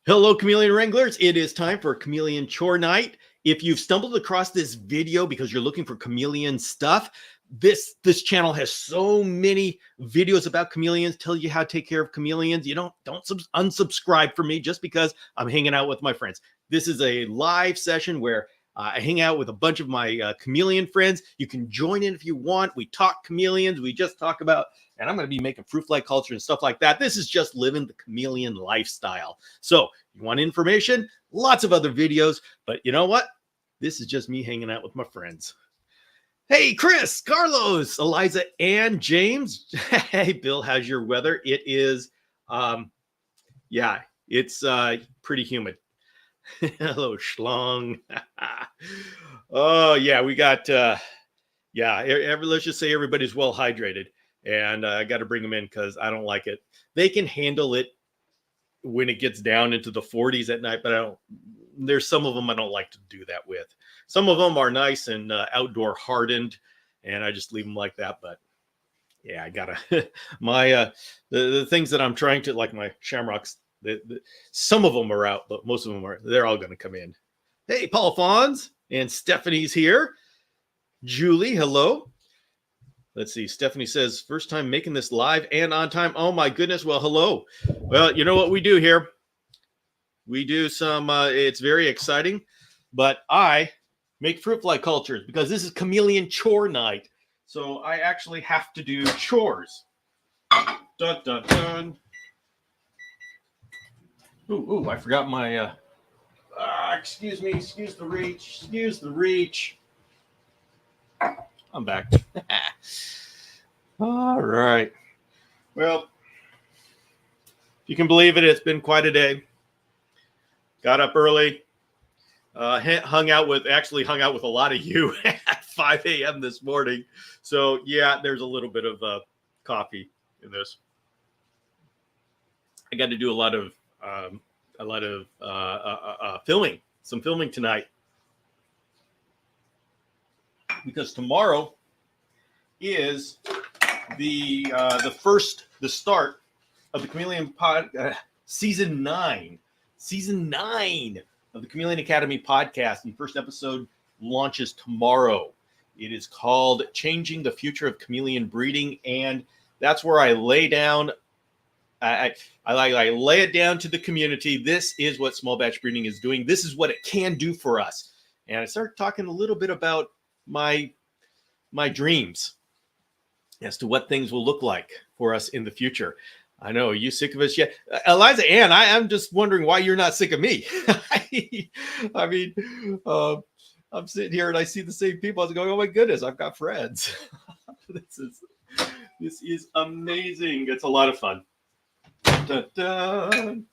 Hello, Chameleon Wranglers. It is time for Chameleon Chore Night. If you've stumbled across this video because you're looking for chameleon stuff, this channel has so many videos about chameleons, tell you how to take care of chameleons. You don't unsubscribe for me just because I'm hanging out with my friends. This is a live session where I hang out with a bunch of my chameleon friends. You can join in if you want. We talk chameleons. We just talk about, and I'm going to be making fruit fly culture and stuff like that. This is just living the chameleon lifestyle. So you want information? Lots of other videos, but you know what? This is just me hanging out with my friends. Hey, Chris, Carlos, Eliza, and James. Hey, Bill, how's your weather? It is, it's pretty humid. Hello, schlong. Oh, yeah, we got, let's just say everybody's well hydrated. And I got to bring them in because I don't like it. They can handle it when it gets down into the 40s at night, but there's some of them I don't like to do that with. Some of them are nice and outdoor hardened, and I just leave them like that. But yeah, I gotta the things that I'm trying to, like my shamrocks. Some of them are out, but most of them they're all going to come in. Hey, Paul Fons and Stephanie's here. Julie, hello. Let's see. Stephanie says, first time making this live and on time. Oh, my goodness. Well, hello. Well, you know what we do here? We do some, it's very exciting, but I make fruit fly cultures because this is Chameleon Chore Night. So I actually have to do chores. Dun, dun, dun. Ooh, I forgot my, excuse me, excuse the reach. I'm back. All right. Well, if you can believe it, it's been quite a day. Got up early, hung out with a lot of you at 5 a.m. this morning. So yeah, there's a little bit of coffee in this. I got to do a lot of filming, some filming tonight, because tomorrow is the start of the Chameleon Pod season 9 of the Chameleon Academy podcast. And the first episode launches tomorrow. It is called Changing the Future of Chameleon Breeding, and that's where I lay down. I lay it down to the community. This is what small batch breeding is doing. This is what it can do for us. And I started talking a little bit about my dreams as to what things will look like for us in the future. I know, are you sick of us yet? Eliza Ann, I'm just wondering why you're not sick of me. I mean, I'm sitting here and I see the same people. I was going, oh my goodness, I've got friends. This is amazing. It's a lot of fun. Dun, dun.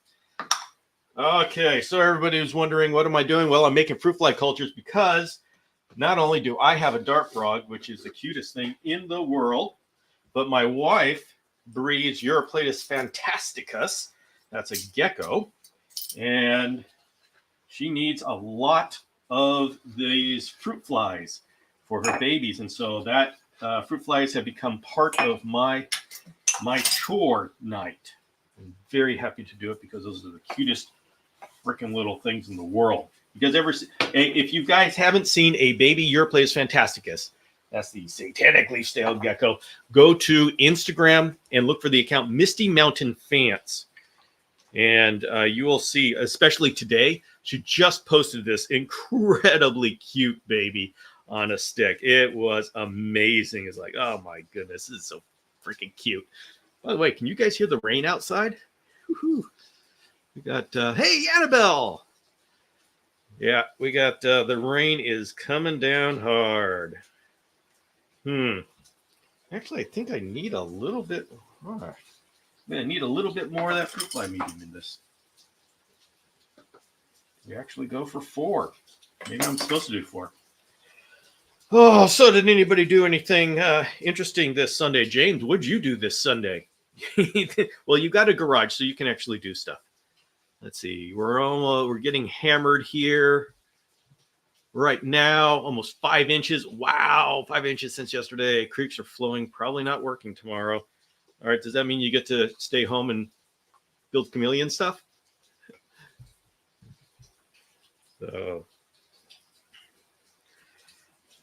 Okay, so everybody was wondering, what am I doing? Well, I'm making fruit fly cultures because not only do I have a dart frog, which is the cutest thing in the world, but my wife breeds Europlatus fantasticus. That's a gecko. And she needs a lot of these fruit flies for her babies. And so that fruit flies have become part of my chore night. I'm very happy to do it because those are the cutest freaking little things in the world. If you guys haven't seen a baby Europlatus fantasticus, that's the satanic leaf-tailed gecko, go to Instagram and look for the account Misty Mountain Fans. And you will see, especially today, she just posted this incredibly cute baby on a stick. It was amazing. It's like, oh my goodness, this is so freaking cute. By the way, can you guys hear the rain outside? Woo-hoo. We got, hey, Annabelle. Yeah, we got, the rain is coming down hard. Actually, I think I need a little bit. I need a little bit more of that fruit fly medium in this. We actually go for 4. Maybe I'm supposed to do 4. Oh, so did anybody do anything interesting this Sunday? James, what'd you do this Sunday? Well, you got a garage, so you can actually do stuff. Let's see. We're getting hammered here. Right now, almost 5 inches. Wow, 5 inches since yesterday. Creeks are flowing. Probably not working tomorrow. All right, does that mean you get to stay home and build chameleon stuff? So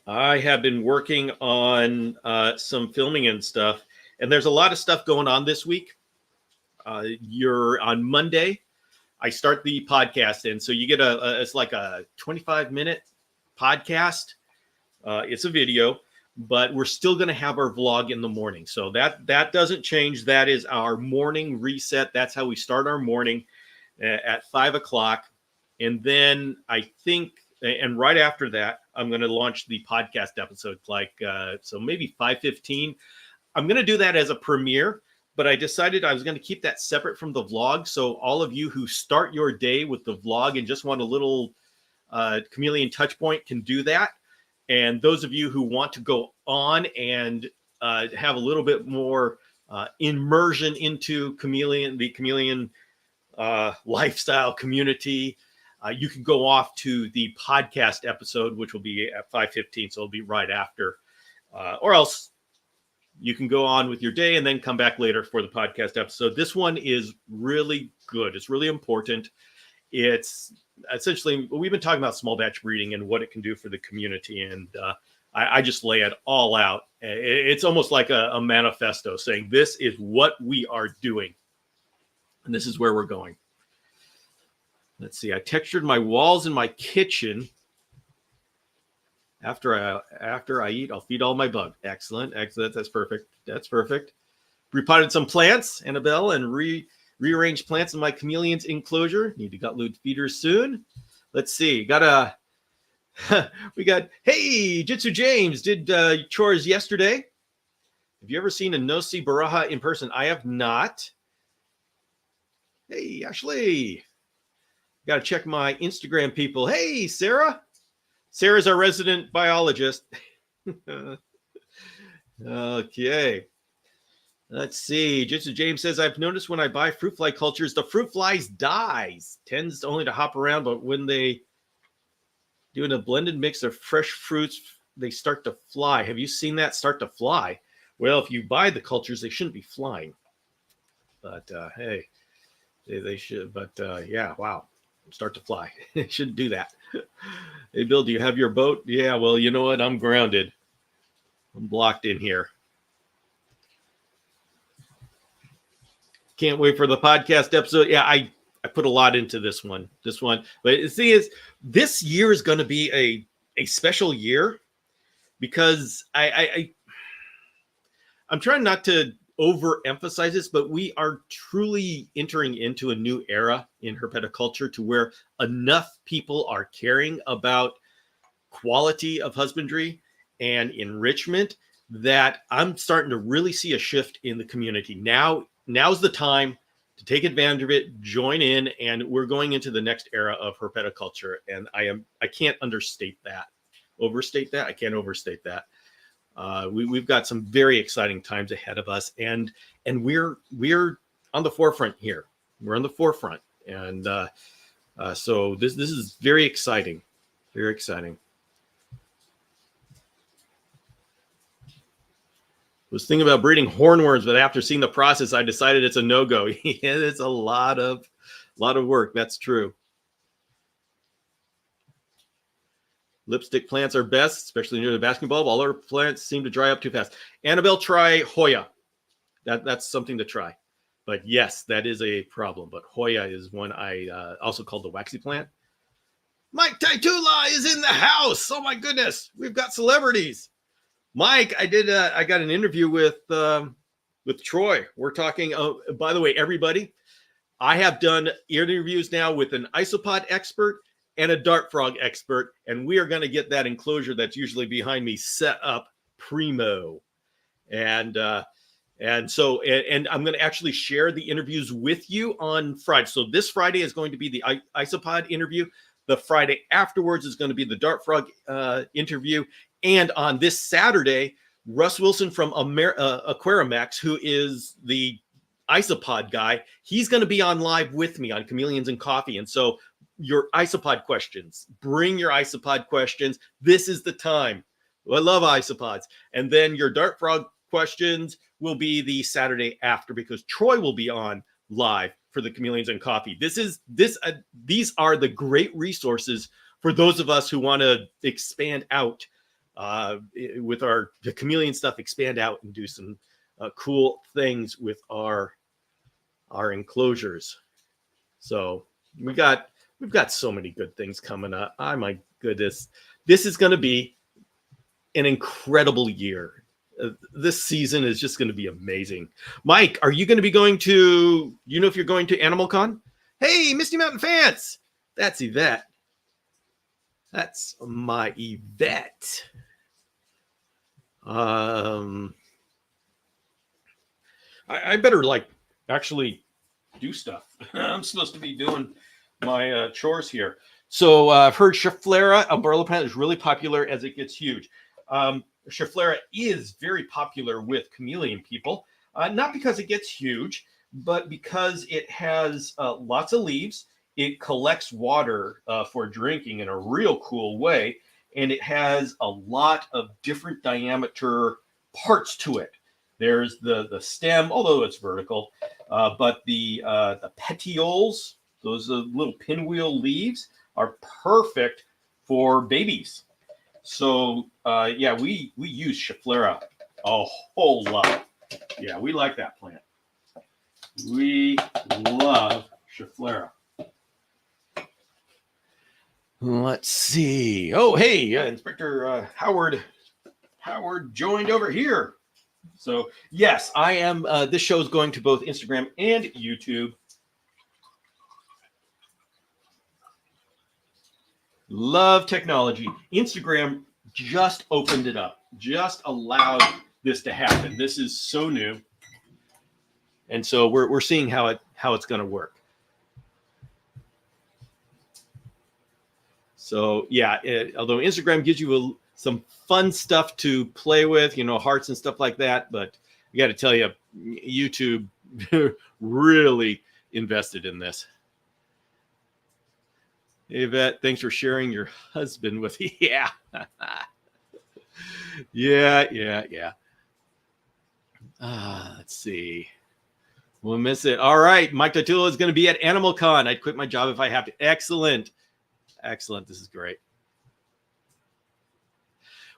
I have been working on some filming and stuff, and there's a lot of stuff going on this week. You're on Monday. I start the podcast, and so you get it's like a 25-minute podcast. It's a video, but we're still going to have our vlog in the morning. So that doesn't change. That is our morning reset. That's how we start our morning at 5 o'clock. And then I think, and right after that, I'm going to launch the podcast episode, so maybe 5:15. I'm going to do that as a premiere, but I decided I was going to keep that separate from the vlog. So all of you who start your day with the vlog and just want a little Chameleon touch point can do that. And those of you who want to go on and have a little bit more immersion into the Chameleon lifestyle community, you can go off to the podcast episode, which will be at 5:15. So it'll be right after, or else you can go on with your day and then come back later for the podcast episode. This one is really good. It's really important. It's essentially, we've been talking about small batch breeding and what it can do for the community. And I just lay it all out. It's almost like a manifesto saying this is what we are doing. And this is where we're going. Let's see. I textured my walls in my kitchen. After I eat, I'll feed all my bugs. Excellent. That's perfect. That's perfect. Repotted some plants, Annabelle, and rearranged plants in my chameleon's enclosure. Need to gut load feeders soon. Let's see. We got, hey, Jitsu James did chores yesterday. Have you ever seen a Nosy Baraha in person? I have not. Hey, Ashley. Got to check my Instagram people. Hey, Sarah. Sarah's our resident biologist. Okay. Let's see. Jitsu James says, I've noticed when I buy fruit fly cultures, the fruit flies dies. Tends only to hop around, but when they do a blended mix of fresh fruits, they start to fly. Have you seen that start to fly? Well, if you buy the cultures, they shouldn't be flying. But hey, they should. But yeah, wow. Start to fly. They shouldn't do that. Hey, Bill, do you have your boat? Yeah, well, you know what? I'm grounded. I'm blocked in here. Can't wait for the podcast episode. Yeah, I put a lot into this one. But the thing is, this year is going to be a special year because I'm trying not to overemphasize this, but we are truly entering into a new era in herpetoculture to where enough people are caring about quality of husbandry and enrichment that I'm starting to really see a shift in the community. Now's the time to take advantage of it, join in, and we're going into the next era of herpetoculture. And I can't overstate that. I can't overstate that. We've got some very exciting times ahead of us, and we're on the forefront here. We're on the forefront, and so this is very exciting, very exciting. Was thinking about breeding hornworms, but after seeing the process, I decided it's a no-go. Yeah, it's a lot of work. That's true. Lipstick plants are best, especially near the basking bulb. All our plants seem to dry up too fast. Annabelle, try Hoya. That's something to try. But yes, that is a problem. But Hoya is one I also called the waxy plant. Mike Taitula is in the house. Oh my goodness, we've got celebrities. Mike, I got an interview with Troy. We're talking. Oh, by the way, everybody, I have done interviews now with an isopod expert and a dart frog expert, and we are going to get that enclosure that's usually behind me set up primo. And so I'm going to actually share the interviews with you on Friday. So this Friday is going to be the isopod interview. The Friday afterwards is going to be the dart frog interview. And on this Saturday, Russ Wilson from Aquarimax, who is the isopod guy, he's going to be on live with me on Chameleons and Coffee. And so your isopod questions, bring your isopod questions. This is the time. I love isopods. And then your dart frog questions will be the Saturday after, because Troy will be on live for the Chameleons and Coffee. These are the great resources for those of us who want to expand out with the chameleon stuff, expand out and do some cool things with our enclosures. So we've got so many good things coming up. Oh my goodness, this is going to be an incredible year. This season is just going to be amazing. Mike, are you going to be going to, if you're going to Animal Con? Hey, Misty Mountain fans, that's Yvette. That's my Yvette. I better actually do stuff. I'm supposed to be doing my chores here. So I've heard Schefflera, a barley plant, is really popular as it gets huge. Schefflera is very popular with chameleon people, not because it gets huge, but because it has lots of leaves. It collects water for drinking in a real cool way, and it has a lot of different diameter parts to it. There's the stem, although it's vertical, but the petioles, those little pinwheel leaves, are perfect for babies. So yeah, we use Schefflera a whole lot. Yeah, we like that plant. We love Schefflera. Let's see. Oh, hey, Inspector Howard joined over here. So yes, I am. This show is going to both Instagram and YouTube. Love technology. Instagram just opened it up, just allowed this to happen. This is so new, and so we're seeing how it's going to work. So yeah, although Instagram gives you some fun stuff to play with, hearts and stuff like that, but I got to tell you, YouTube really invested in this. Yvette, thanks for sharing your husband with you. Yeah. Yeah. Let's see. We'll miss it. All right. Mike Totula is going to be at Animal Con. I'd quit my job if I have to. Excellent. This is great.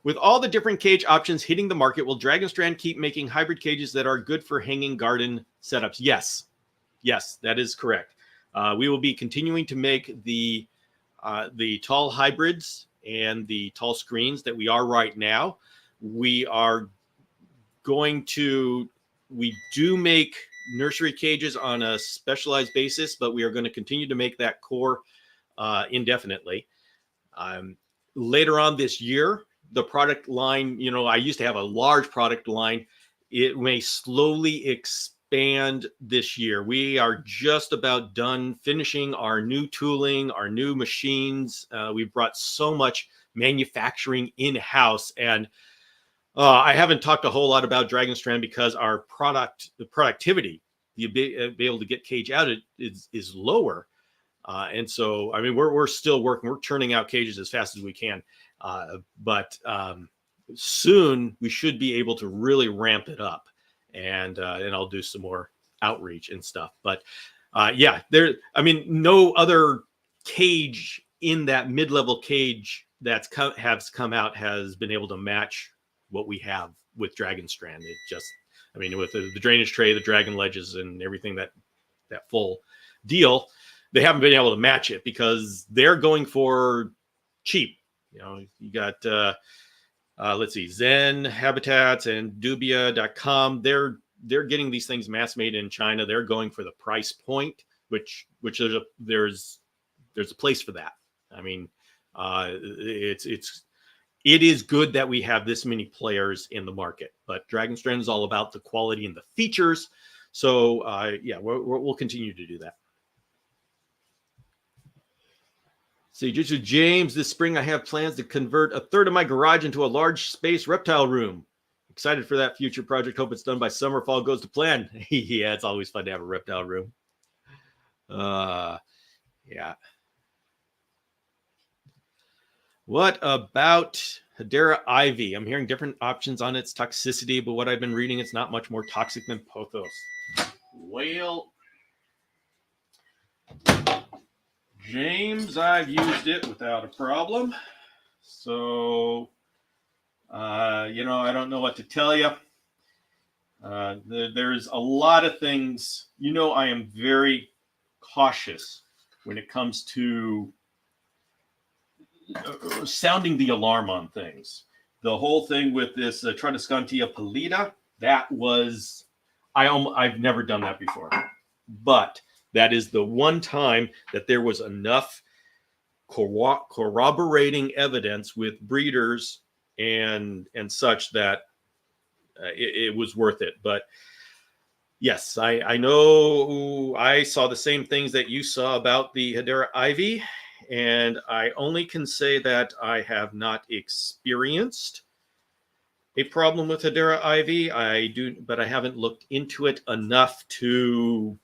With all the different cage options hitting the market, will Dragon Strand keep making hybrid cages that are good for hanging garden setups? Yes, that is correct. We will be continuing to make the tall hybrids and the tall screens that we are right now. We do make nursery cages on a specialized basis, but we are going to continue to make that core indefinitely. Later on this year, the product line, I used to have a large product line. It may slowly expand this year. We are just about done finishing our new tooling, our new machines. We've brought so much manufacturing in-house, and I haven't talked a whole lot about Dragon Strand because our the productivity, the be able to get cage out is lower. And so, we're still working. We're churning out cages as fast as we can. But soon we should be able to really ramp it up, and I'll do some more outreach and stuff. But yeah, no other cage in that mid-level cage has come out has been able to match what we have with Dragon Strand. It just, with the drainage tray, the dragon ledges, and everything, that full deal, they haven't been able to match it because they're going for cheap. You got, let's see, Zen Habitats and dubia.com. They're getting these things mass made in China. They're going for the price point, which there's a place for that. It is good that we have this many players in the market, but Dragon Strand is all about the quality and the features. So yeah, we'll continue to do that. See, Jitsu James, this spring I have plans to convert a third of my garage into a large space reptile room. Excited for that future project. Hope it's done by summer. Fall goes to plan. Yeah, it's always fun to have a reptile room. Yeah. What about Hedera ivy? I'm hearing different options on its toxicity, but what I've been reading, it's not much more toxic than pothos. Well, James, I've used it without a problem. So, I don't know what to tell you. There's a lot of things. I am very cautious when it comes to sounding the alarm on things. The whole thing with this Tradescantia pallida, I've never done that before. But that is the one time that there was enough corroborating evidence with breeders and such that it was worth it. But yes, I know I saw the same things that you saw about the Hedera ivy, and I only can say that I have not experienced a problem with Hedera ivy. But I haven't looked into it enough to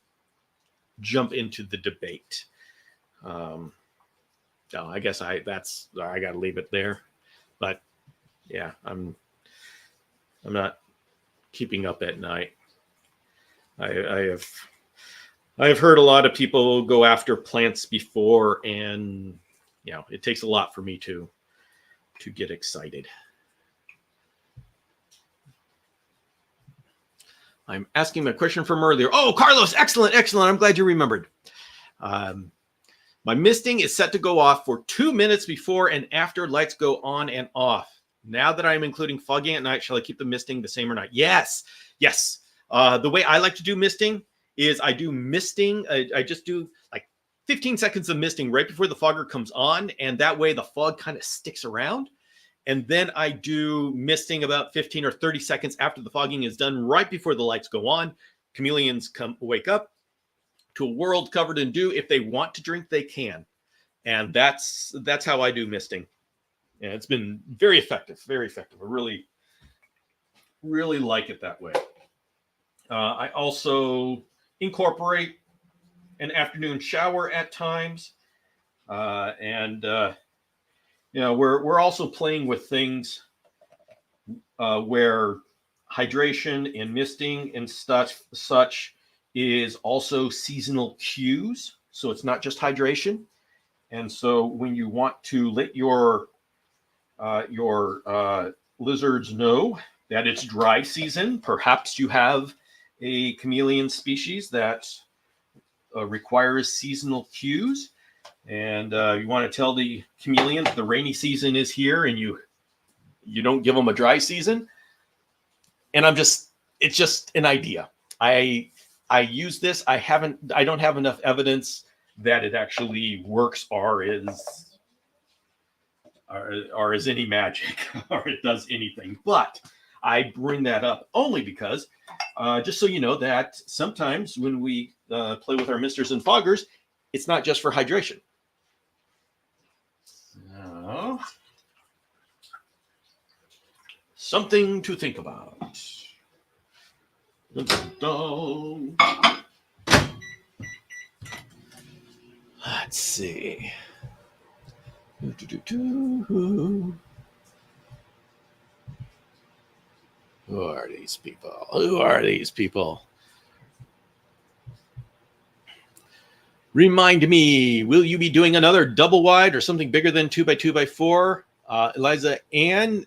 jump into the debate. No, I guess I got to leave it there. But yeah, I'm not keeping up at night. I have heard a lot of people go after plants before, and it takes a lot for me to get excited. I'm asking my question from earlier. Oh, Carlos, excellent. I'm glad you remembered. My misting is set to go off for 2 minutes before and after lights go on and off. Now that I'm including fogging at night, shall I keep the misting the same or not? Yes. The way I like to do misting is I do misting. I just do like 15 seconds of misting right before the fogger comes on. And that way the fog kind of sticks around. And then I do misting about 15 or 30 seconds after the fogging is done, right before the lights go on. Chameleons wake up to a world covered in dew. If they want to drink, they can. And that's how I do misting. And it's been very effective. I really, really like it that way. I also incorporate an afternoon shower at times. We're also playing with things where hydration and misting and such is also seasonal cues. So it's not just hydration. And so when you want to let your lizards know that it's dry season, perhaps you have a chameleon species that requires seasonal cues, and you want to tell the chameleons the rainy season is here, and you don't give them a dry season. And it's just an idea. I use this. I don't have enough evidence that it actually works or is any magic or it does anything. But I bring that up only because just so you know that sometimes when we play with our misters and foggers, it's not just for hydration. So, something to think about. Let's see. Who are these people? Remind me, will you be doing another double wide or something bigger than 2x2x4? Eliza Ann,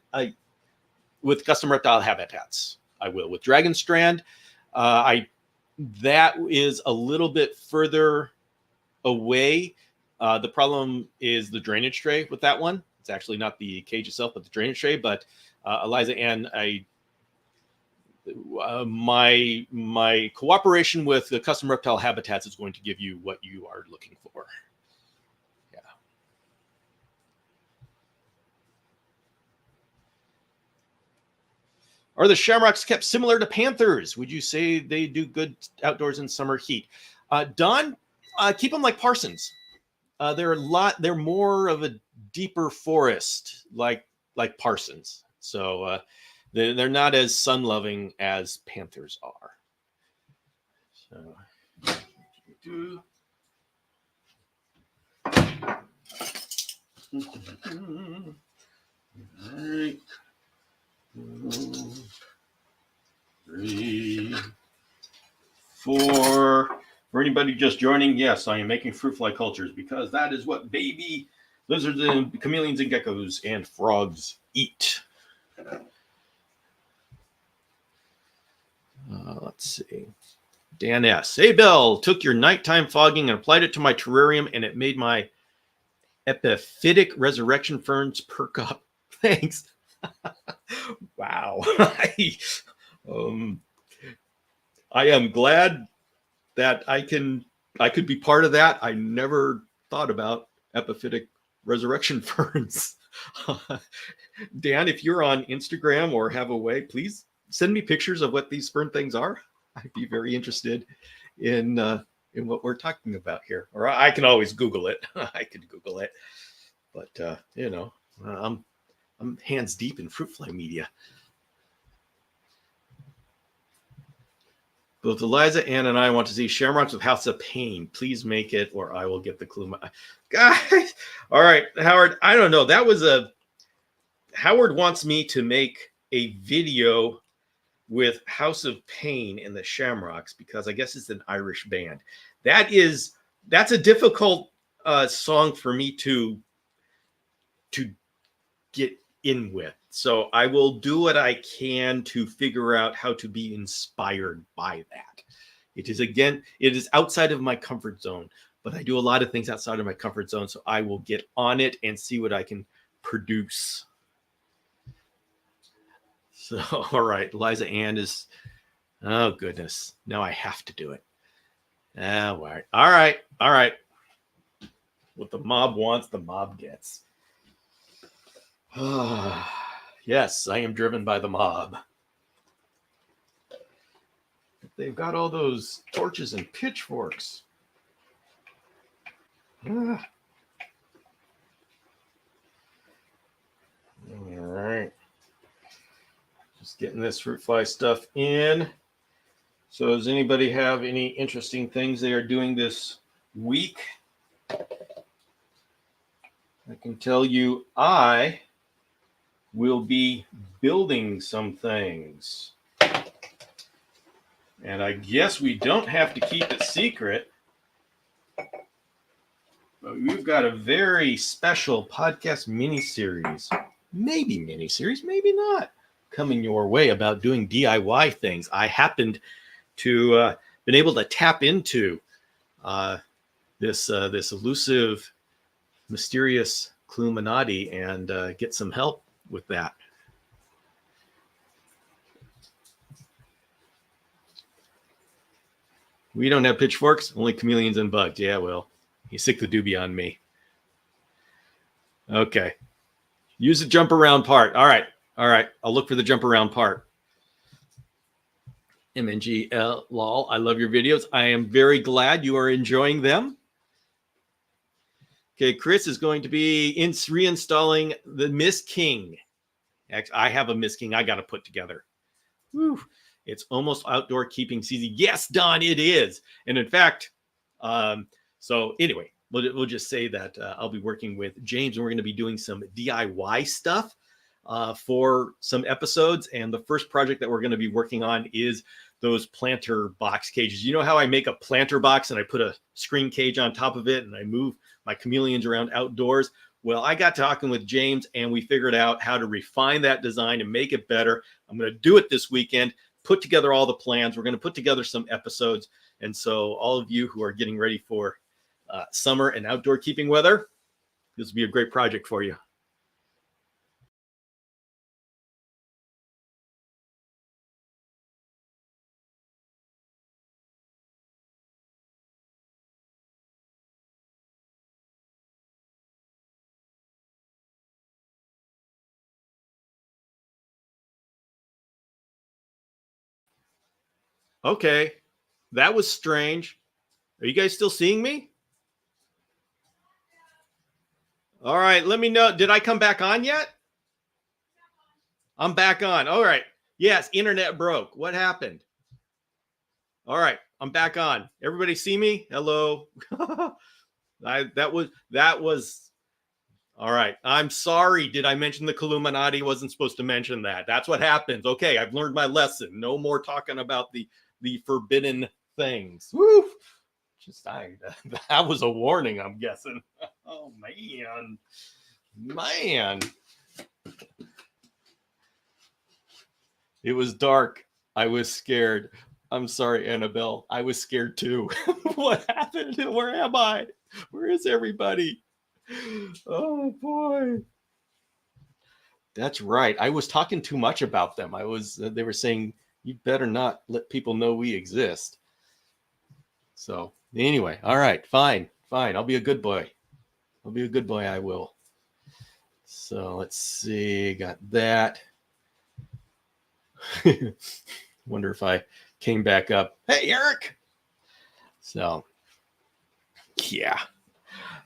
with custom reptile habitats. I will. With Dragon Strand, that is a little bit further away. The problem is the drainage tray with that one. It's actually not the cage itself, but the drainage tray. But Eliza Ann, my cooperation with the custom reptile habitats is going to give you what you are looking for. Yeah. Are the shamrocks kept similar to panthers? Would you say they do good outdoors in summer heat? Don, keep them like Parsons. They're more of a deeper forest, like Parsons. So they're not as sun loving as panthers are. So. All right. 2, 3, 4. For anybody anybody just joining, yes, I am making fruit fly cultures because that is what baby lizards and chameleons and geckos and frogs eat. Let's see. Dan S. Hey, Bill, took your nighttime fogging and applied it to my terrarium, and it made my epiphytic resurrection ferns perk up. Thanks. Wow. I am glad that I could be part of that. I never thought about epiphytic resurrection ferns. Dan, if you're on Instagram or have a way, please send me pictures of what these fern things are. I'd be very interested in what we're talking about here. Or I can always Google it. I could Google it. But I'm hands deep in fruit fly media. Both Eliza, Ann, and I want to see Shamrocks with House of Pain. Please make it, or I will get the clue. Guys, all right, Howard. I don't know. Howard wants me to make a video with House of Pain and the Shamrocks because I guess it's an Irish band. That's a difficult song for me to get in with. So I will do what I can to figure out how to be inspired by that. It is outside of my comfort zone, but I do a lot of things outside of my comfort zone. So I will get on it and see what I can produce. So, all right, Eliza Ann is, oh goodness. Now I have to do it. All right. What the mob wants, the mob gets. Yes, I am driven by the mob. They've got all those torches and pitchforks. All right. Just getting this fruit fly stuff in. So does anybody have any interesting things they are doing this week? I can tell you I will be building some things. And I guess we don't have to keep it secret. But we've got a very special podcast mini-series. Maybe mini-series, maybe not. Coming your way about doing DIY things. I happened to been able to tap into this elusive, mysterious Cluminati and get some help with that. We don't have pitchforks, only chameleons and bugs. Yeah, well, you sick the dubia on me. Okay. Use the jump around part. All right. I'll look for the jump around part. MNGL lol. I love your videos. I am very glad you are enjoying them. Okay, Chris is going to be reinstalling the Miss King. Actually, I have a Miss King I got to put together. Whew. It's almost outdoor keeping season. Yes, Don, it is. And in fact, so anyway, we'll just say that I'll be working with James and we're going to be doing some DIY stuff for some episodes. And the first project that we're going to be working on is those planter box cages. You know how I make a planter box and I put a screen cage on top of it and I move my chameleons around outdoors? Well, I got talking with James and we figured out how to refine that design and make it better. I'm going to do it this weekend, put together all the plans. We're going to put together some episodes. And so all of you who are getting ready for summer and outdoor keeping weather, this will be a great project for you. Okay, that was strange. Are you guys still seeing me? All right, let me know. Did I come back on yet? I'm back on. All right. Yes, internet broke. What happened? All right, I'm back on. Everybody see me? Hello. That was all right. I'm sorry. Did I mention the Illuminati? Wasn't supposed to mention that. That's what happens. Okay, I've learned my lesson. No more talking about the forbidden things. Woo! That was a warning, I'm guessing. Oh, man. It was dark. I was scared. I'm sorry, Annabelle. I was scared too. What happened? Where am I? Where is everybody? Oh, boy. That's right. I was talking too much about them. They were saying, you better not let people know we exist. So anyway, all right, fine. I'll be a good boy. I will. So let's see. Got that. Wonder if I came back up. Hey, Eric. So, yeah.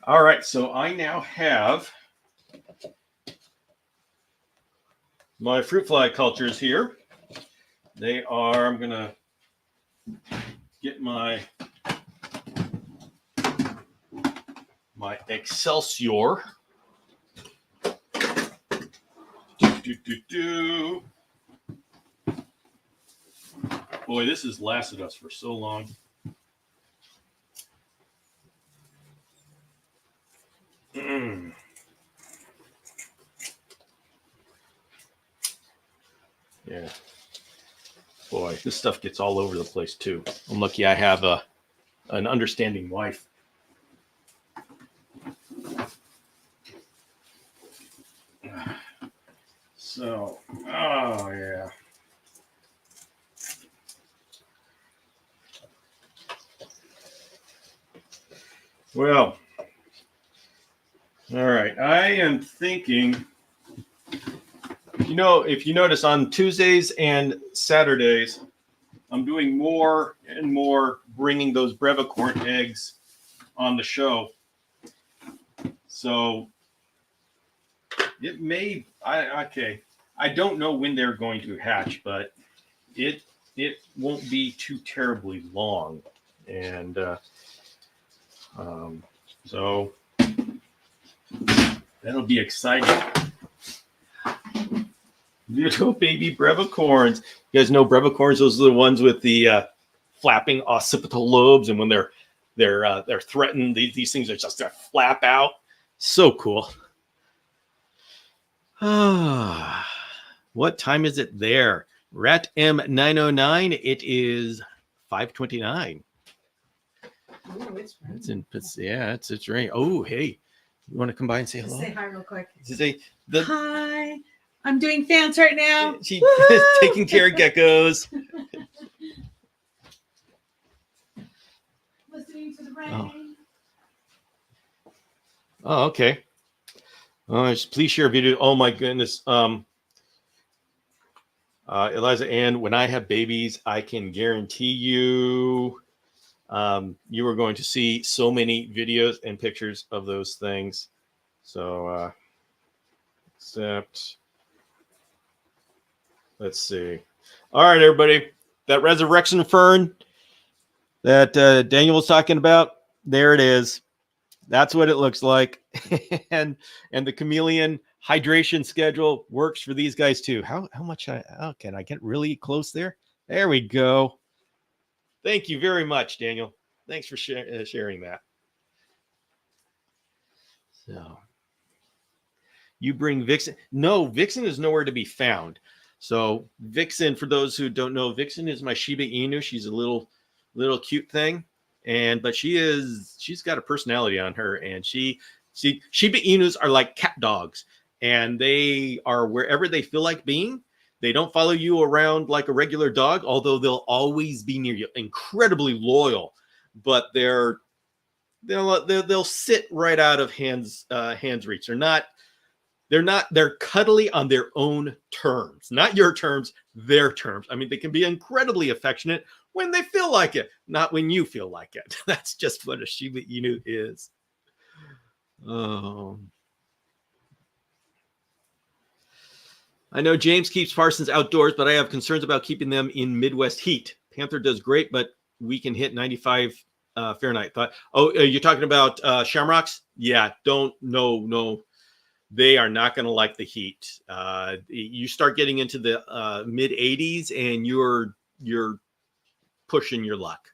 All right. So I now have my fruit fly cultures here. They are, I'm going to get my Excelsior. Boy, this has lasted us for so long. Yeah. Boy, this stuff gets all over the place too. I'm lucky I have an understanding wife. So, oh yeah. Well, all right. I am thinking, if you notice on Tuesdays and Saturdays, I'm doing more and more bringing those brevicorn eggs on the show. So it may, I don't know when they're going to hatch, but it won't be too terribly long. And so that'll be exciting. Little baby brevicorns. You guys know brevicorns? Those are the ones with the flapping occipital lobes, and when they're threatened, these things are just flap out. So cool. What time is it there? Rat M909. It is 5:29. Ooh, it's It's rain. Oh, hey, you want to come by and say hello? Say hi real quick. Hi. I'm doing fans right now. She's taking care of geckos. Listening to the rain. Oh, okay. Please share a video. Oh my goodness. Eliza Ann, when I have babies, I can guarantee you, you are going to see so many videos and pictures of those things. So, except, let's see. All right, everybody. That resurrection fern that Daniel was talking about, there it is. That's what it looks like. and the chameleon hydration schedule works for these guys too. How much can I get really close there? There we go. Thank you very much, Daniel. Thanks for sharing that. So you bring Vixen. No, Vixen is nowhere to be found. So Vixen, for those who don't know, Vixen is my Shiba Inu. She's a little cute thing. But she's got a personality on her, and Shiba Inus are like cat dogs, and they are wherever they feel like being. They don't follow you around like a regular dog, although they'll always be near you. Incredibly loyal, but they'll sit right out of hands reach. They're cuddly on their own terms, not your terms, their terms. I mean, they can be incredibly affectionate when they feel like it, not when you feel like it. That's just what a Shiba Inu is. Oh. I know James keeps Parsons outdoors, but I have concerns about keeping them in Midwest heat. Panther does great, but we can hit 95 Fahrenheit. You're talking about shamrocks? Yeah, no. They are not going to like the heat. You start getting into the mid 80s, and you're pushing your luck.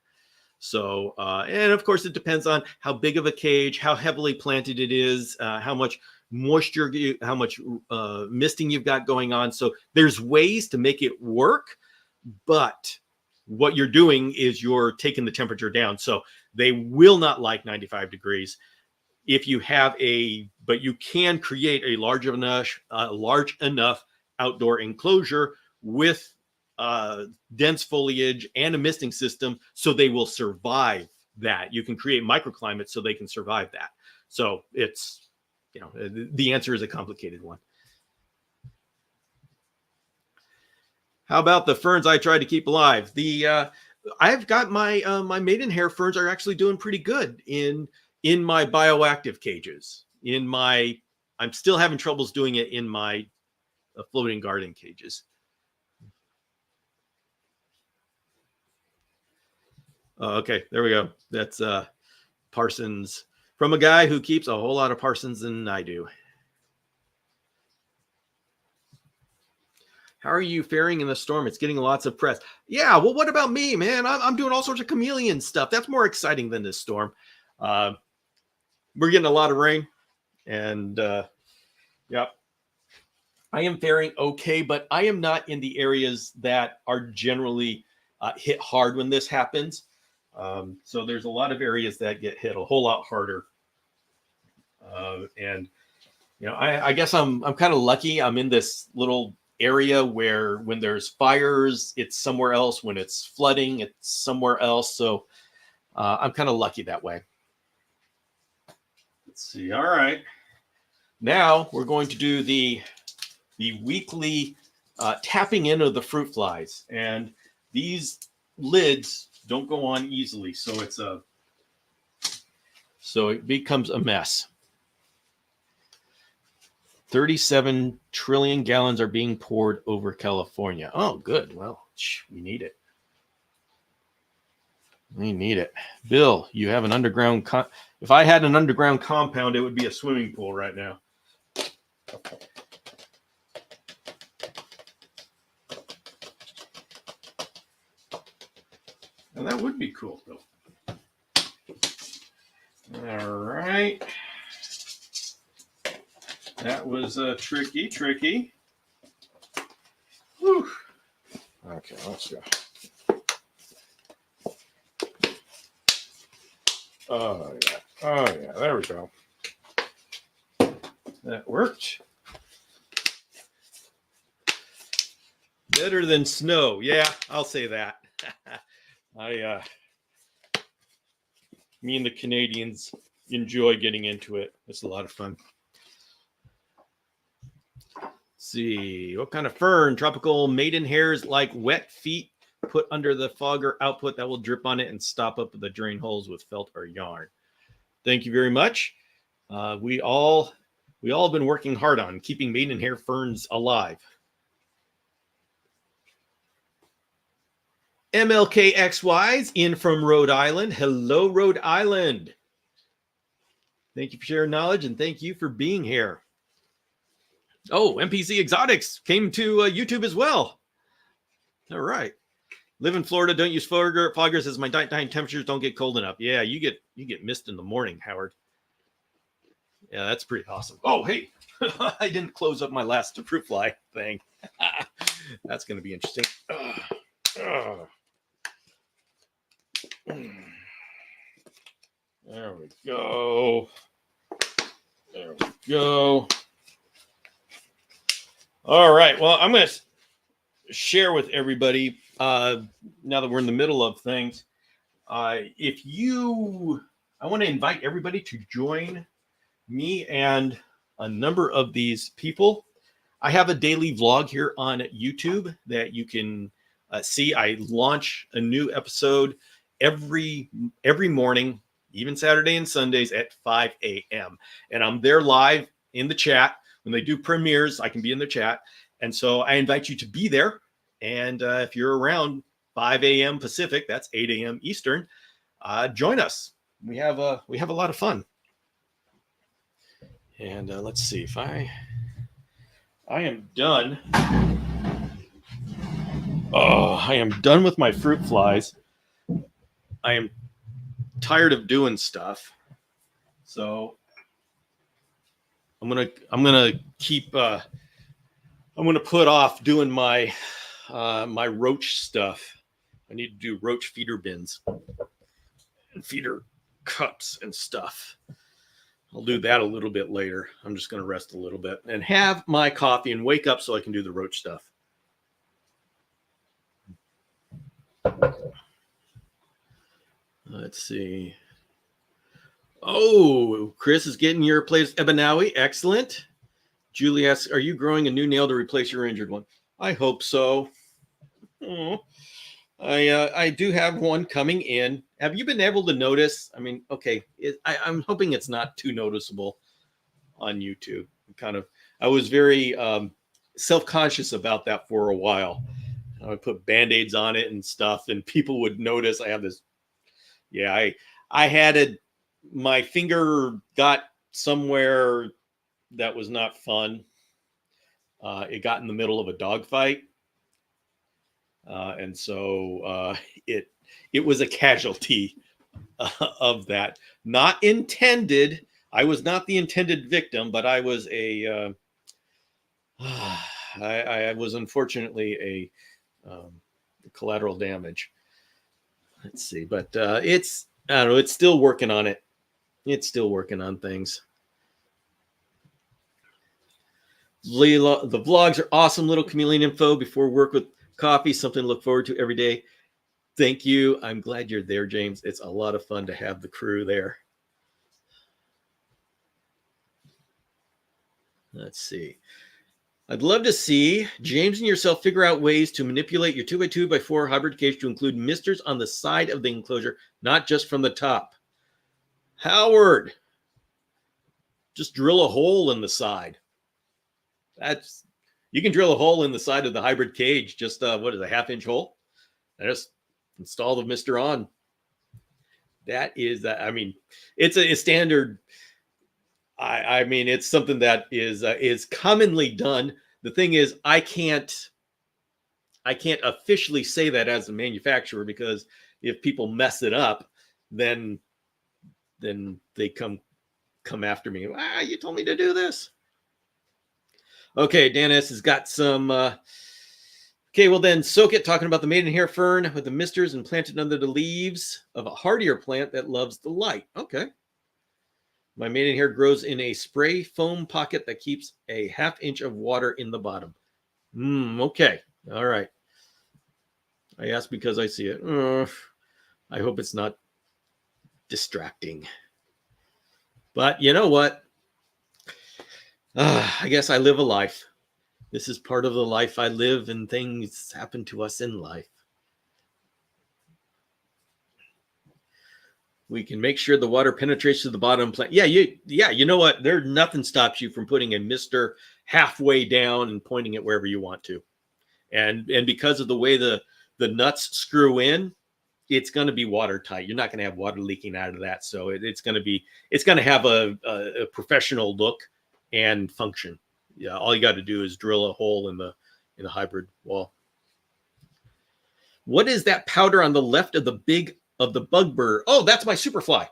So, and of course, it depends on how big of a cage, how heavily planted it is, how much moisture, how much misting you've got going on. So there's ways to make it work, but what you're doing is you're taking the temperature down. So they will not like 95 degrees. If you have but you can create a large enough outdoor enclosure with dense foliage and a misting system, so they will survive that. You can create microclimates so they can survive that. So it's, the answer is a complicated one. How about the ferns I tried to keep alive? I've got my my maidenhair ferns are actually doing pretty good in my bioactive cages. I'm still having troubles doing it in my floating garden cages. Okay, there we go. That's Parsons, from a guy who keeps a whole lot of Parsons than I do. How are you faring in the storm? It's getting lots of press. Yeah, well, what about me, man? I'm doing all sorts of chameleon stuff. That's more exciting than this storm. We're getting a lot of rain, and yep. I am faring okay, but I am not in the areas that are generally hit hard when this happens. So there's a lot of areas that get hit a whole lot harder. And I guess I'm kind of lucky. I'm in this little area where when there's fires, it's somewhere else. When it's flooding, it's somewhere else. So I'm kind of lucky that way. Let's see. All right. Now we're going to do the weekly tapping in of the fruit flies. And these lids don't go on easily. So it becomes a mess. 37 trillion gallons are being poured over California. Oh, good. Well, we need it. We need it. Bill, you have an underground... If I had an underground compound, it would be a swimming pool right now. And that would be cool, Bill. All right. That was tricky. Whew. Okay, let's go. Oh yeah, there we go. That worked. Better than snow. Yeah, I'll say that. Me and the Canadians enjoy getting into it. It's a lot of fun. See, what kind of fern? Tropical maidenhairs like wet feet put under the fogger output that will drip on it and stop up the drain holes with felt or yarn. Thank you very much. We all have been working hard on keeping maidenhair ferns alive. MLKXY's in from Rhode Island. Hello, Rhode Island. Thank you for sharing knowledge, and thank you for being here. Oh, MPC Exotics came to YouTube as well. All right. Live in Florida. Don't use foggers as my nighttime temperatures don't get cold enough. Yeah, you get mist in the morning, Howard. Yeah, that's pretty awesome. Oh, hey, I didn't close up my last fruit fly thing. That's going to be interesting. There we go. There we go. All right. Well, I'm going to share with everybody, now that we're in the middle of things, I want to invite everybody to join me and a number of these people. I have a daily vlog here on YouTube that you can see. I launch a new episode every morning, even Saturday and Sundays at 5 a.m. And I'm there live in the chat. When they do premieres, I can be in the chat. And so I invite you to be there. And if you're around 5 a.m. Pacific, that's 8 a.m. Eastern, join us. We have a lot of fun. And let's see if I am done. Oh, I am done with my fruit flies. I am tired of doing stuff. So I'm gonna keep I'm gonna put off doing my my roach stuff. I need to do roach feeder bins and feeder cups and stuff. I'll do that a little bit later. I'm just going to rest a little bit and have my coffee and wake up so I can do the roach stuff. Let's see. Oh, Chris is getting your plate of Ebanawi. Excellent. Julie asks, are you growing a new nail to replace your injured one? I hope so. Oh, I do have one coming in. Have you been able to notice? I mean, okay, I'm hoping it's not too noticeable on YouTube. I was very self-conscious about that for a while. I would put Band-Aids on it and stuff, and people would notice I have this. Yeah, I had my finger got somewhere that was not fun. It got in the middle of a dog fight. And so it was a casualty of that. Not intended. I was not the intended victim, but I was I was unfortunately a collateral damage. Let's see, but I don't know. It's still working on it. It's still working on things. Leila, the vlogs are awesome. Little chameleon info before work with coffee, something to look forward to every day. Thank you. I'm glad you're there, James. It's a lot of fun to have the crew there. Let's see. I'd love to see James and yourself figure out ways to manipulate your 2x2x4 hybrid cage to include misters on the side of the enclosure, not just from the top. Howard, just drill a hole in the side. You can drill a hole in the side of the hybrid cage, just what is a 1/2-inch hole, and just install the mister on. That is, I mean, it's a standard. I mean, it's something that is commonly done. The thing is, I can't officially say that as a manufacturer, because if people mess it up, then they come after me. You told me to do this. Okay, Dennis has got some. Okay, well then, soak it. Talking about the maidenhair fern with the misters and planted under the leaves of a hardier plant that loves the light. Okay. My maidenhair grows in a spray foam pocket that keeps a 1/2 inch of water in the bottom. Okay. All right. I asked because I see it. I hope it's not distracting. But you know what? I guess I live a life. This is part of the life I live, and things happen to us in life. We can make sure the water penetrates to the bottom plant. Yeah, you know what? Nothing stops you from putting a mister halfway down and pointing it wherever you want to. And because of the way the nuts screw in, it's going to be watertight. You're not going to have water leaking out of that. So it's going to have a professional look and function. Yeah, all you got to do is drill a hole in the hybrid wall. What is that powder on the left of the bug burr? Oh, that's my superfly.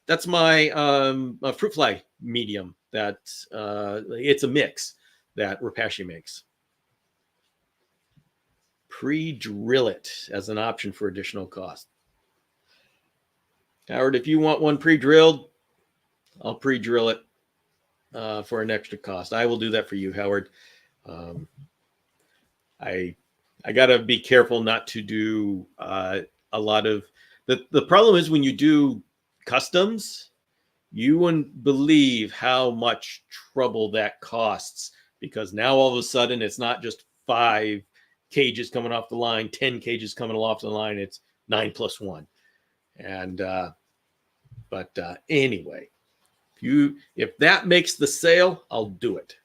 That's my fruit fly medium. That it's a mix that Rapashi makes. Pre-drill it as an option for additional cost. Howard, if you want one pre-drilled, I'll pre-drill it for an extra cost. I will do that for you, Howard. I got to be careful not to do a lot of the problem is when you do customs, you wouldn't believe how much trouble that costs, because now all of a sudden it's not just 5 cages coming off the line, 10 cages coming off the line. It's 9 + 1. And but anyway, if that makes the sale, I'll do it.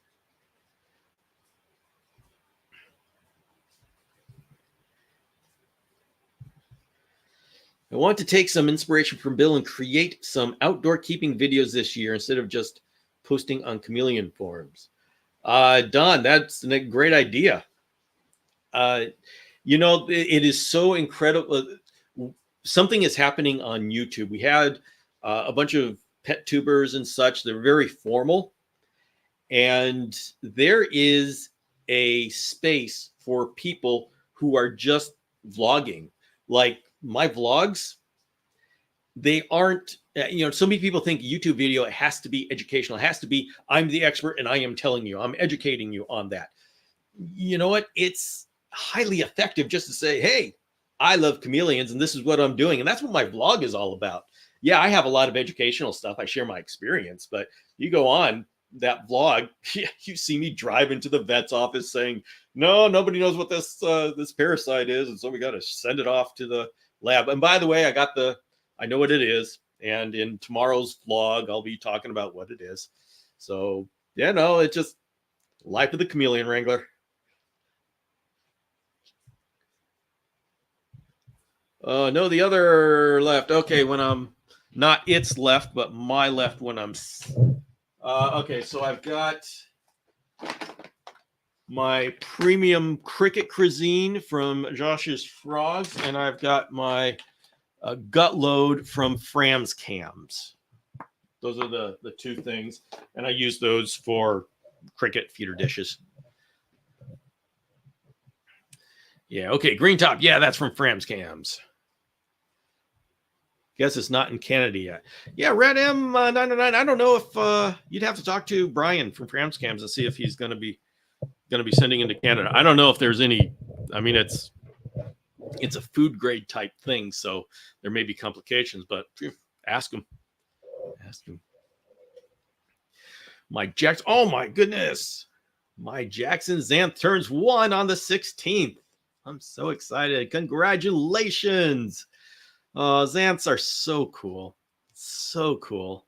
I want to take some inspiration from Bill and create some outdoor keeping videos this year instead of just posting on Chameleon forums. Don, that's a great idea. You know, it is so incredible. something is happening on YouTube. We had a bunch of pet tubers and such. They're very formal. And there is a space for people who are just vlogging. Like my vlogs, they aren't, so many people think YouTube video, it has to be educational. It has to be, I'm the expert and I am telling you, I'm educating you on that. You know what? It's highly effective just to say, hey, I love chameleons and this is what I'm doing. And that's what my vlog is all about. Yeah, I have a lot of educational stuff. I share my experience, but you go on that vlog, you see me drive into the vet's office saying, no, nobody knows what this parasite is. And so we got to send it off to the lab. And by the way, I know what it is. And in tomorrow's vlog, I'll be talking about what it is. So yeah, no, it's just life of the chameleon wrangler. No, the other left. Okay, when I'm not its left, but my left when I'm. Okay, so I've got my premium cricket cuisine from Josh's Frogs, and I've got my gut load from Fram's Cams. Those are the two things, and I use those for cricket feeder dishes. Yeah, okay, green top. Yeah, that's from Fram's Cams. Guess it's not in Canada yet. Yeah, Red M 909. I don't know if you'd have to talk to Brian from Fram's Cams and see if he's going to be sending into Canada. I don't know if there's any. I mean, it's a food grade type thing, so there may be complications. But ask him. Ask him. My Jackson. Oh my goodness! My Jackson Xanth turns 1 on the 16th. I'm so excited! Congratulations! Xanths are so cool. So cool.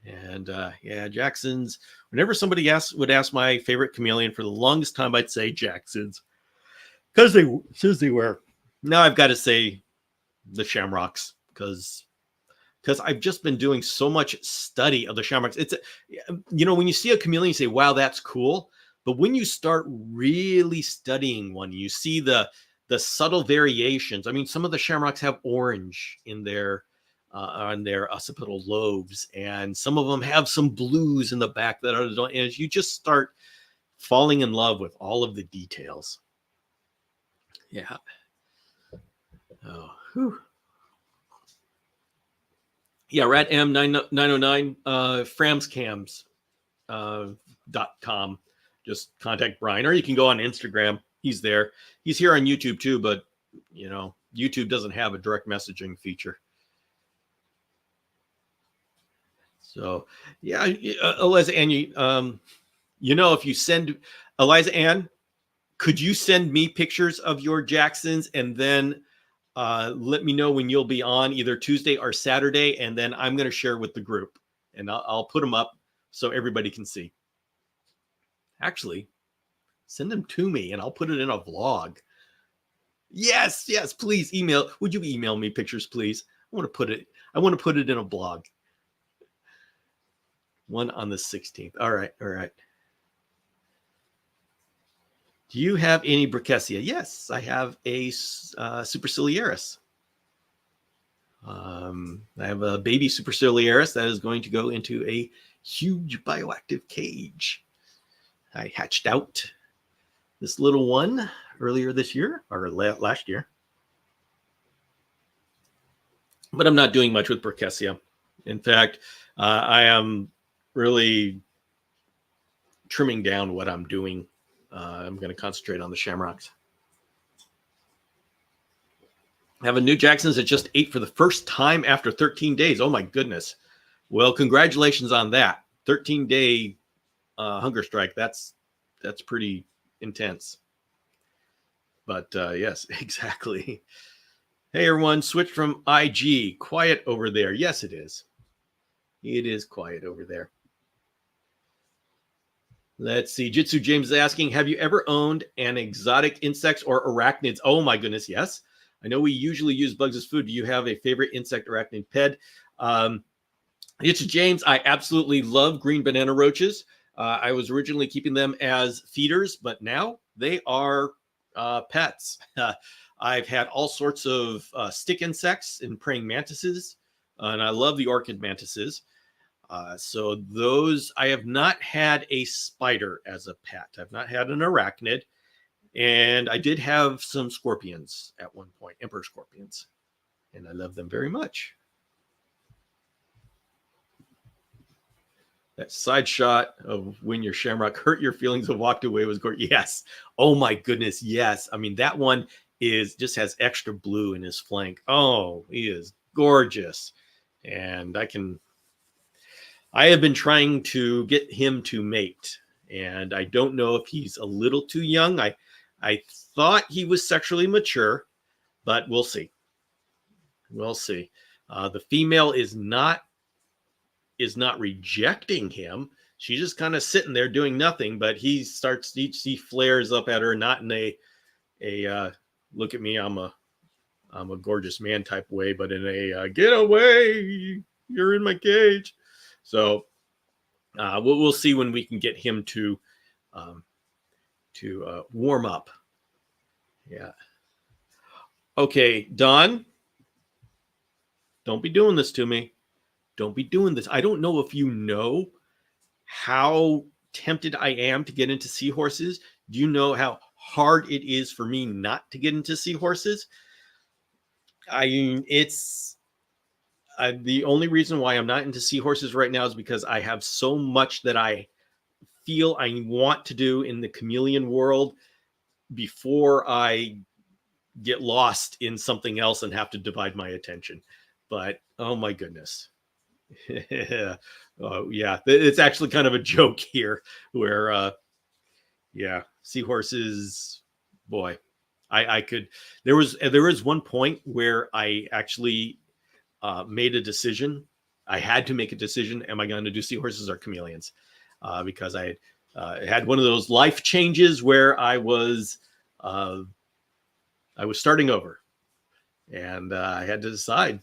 And yeah, Jackson's. Whenever somebody would ask my favorite chameleon, for the longest time, I'd say Jackson's. Because they were. Now I've got to say the Shamrocks. Because I've just been doing so much study of the Shamrocks. It's, when you see a chameleon, you say, wow, that's cool. But when you start really studying one, you see the subtle variations. I mean, some of the Shamrocks have orange in their on their occipital lobes, and some of them have some blues in the back that are, and you just start falling in love with all of the details. Yeah. Oh. Whew. Yeah, Rat M909, framscams.com. Just contact Brian, or you can go on Instagram. He's there. He's here on YouTube too, but YouTube doesn't have a direct messaging feature. So yeah, Eliza Ann, if you send Eliza Ann, could you send me pictures of your Jacksons and then let me know when you'll be on either Tuesday or Saturday, and then I'm going to share with the group, and I'll put them up so everybody can see. Actually, send them to me and I'll put it in a vlog. Yes, please email. Would you email me pictures, please? I want to put it in a blog. 1 on the 16th. All right. Do you have any Brachysia? Yes, I have a superciliaris. I have a baby superciliaris that is going to go into a huge bioactive cage. I hatched out this little one earlier this year, or last year. But I'm not doing much with Brachysia. In fact, I am really trimming down what I'm doing. I'm going to concentrate on the Shamrocks. I have a new Jackson's that just ate for the first time after 13 days. Oh my goodness. Well, congratulations on that. 13-day hunger strike. That's pretty intense. But yes, exactly. Hey everyone, switch from IG. Quiet over there. Yes, it is. It is quiet over there. Let's see. Jitsu James is asking, have you ever owned an exotic insects or arachnids? Oh my goodness, yes. I know we usually use bugs as food. Do you have a favorite insect arachnid pet? Jitsu James, I absolutely love green banana roaches. I was originally keeping them as feeders, but now they are pets. I've had all sorts of stick insects and praying mantises, and I love the orchid mantises. So those, I have not had a spider as a pet. I've not had an arachnid. And I did have some scorpions at one point, emperor scorpions. And I love them very much. That side shot of when your shamrock hurt your feelings and walked away was gorgeous. Yes. Oh my goodness. Yes. I mean, that one just has extra blue in his flank. Oh, he is gorgeous. And I have been trying to get him to mate, and I don't know if he's a little too young. I thought he was sexually mature, but we'll see. We'll see. The female is not rejecting him. She's just kind of sitting there doing nothing, but he flares up at her, not in a look at me, I'm a gorgeous man type way, but in a get away, you're in my cage. So we'll see when we can get him to warm up. Yeah. Okay, Don, don't be doing this to me. Don't be doing this. I don't know if you know how tempted I am to get into seahorses. Do you know how hard it is for me not to get into seahorses? I mean, it's the only reason why I'm not into seahorses right now is because I have so much that I feel I want to do in the chameleon world before I get lost in something else and have to divide my attention. But oh my goodness. Oh yeah, it's actually kind of a joke here where seahorses, boy, I could, there was one point where I actually made a decision. I had to make a decision. Am I going to do seahorses or chameleons? Because I had one of those life changes where I was starting over, and I had to decide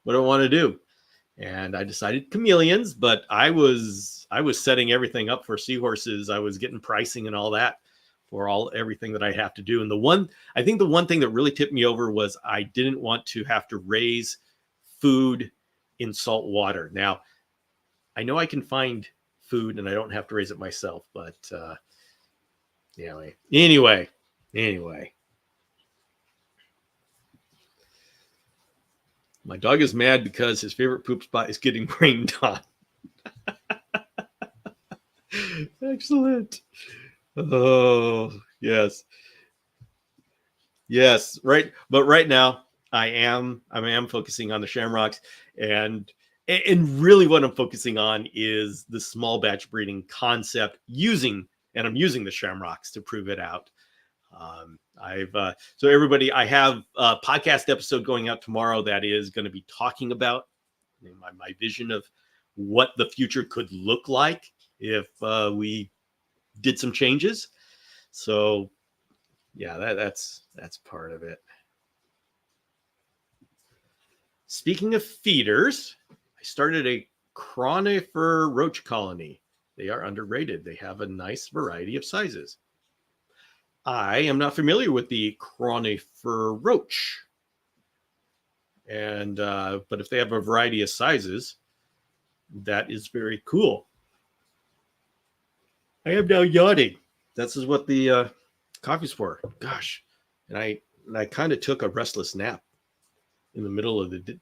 what do I want to do. And I decided chameleons, but I was setting everything up for seahorses. I was getting pricing and all that for everything that I have to do. And I think the one thing that really tipped me over was I didn't want to have to raise food in salt water. Now, I know I can find food and I don't have to raise it myself, but anyway. My dog is mad because his favorite poop spot is getting rained on. Excellent. Oh, yes. Yes, right. But right now I am focusing on the shamrocks, and really what I'm focusing on is the small batch breeding concept and I'm using the shamrocks to prove it out. So everybody, I have a podcast episode going out tomorrow that is going to be talking about my vision of what the future could look like if we did some changes. So yeah, that's part of it. Speaking of feeders, I started a conifer roach colony. They are underrated. They have a nice variety of sizes. I am not familiar with the conifer roach, and but if they have a variety of sizes, that is very cool. I am now yawning. This is what the coffee's for. Gosh, and I kind of took a restless nap in the middle of the.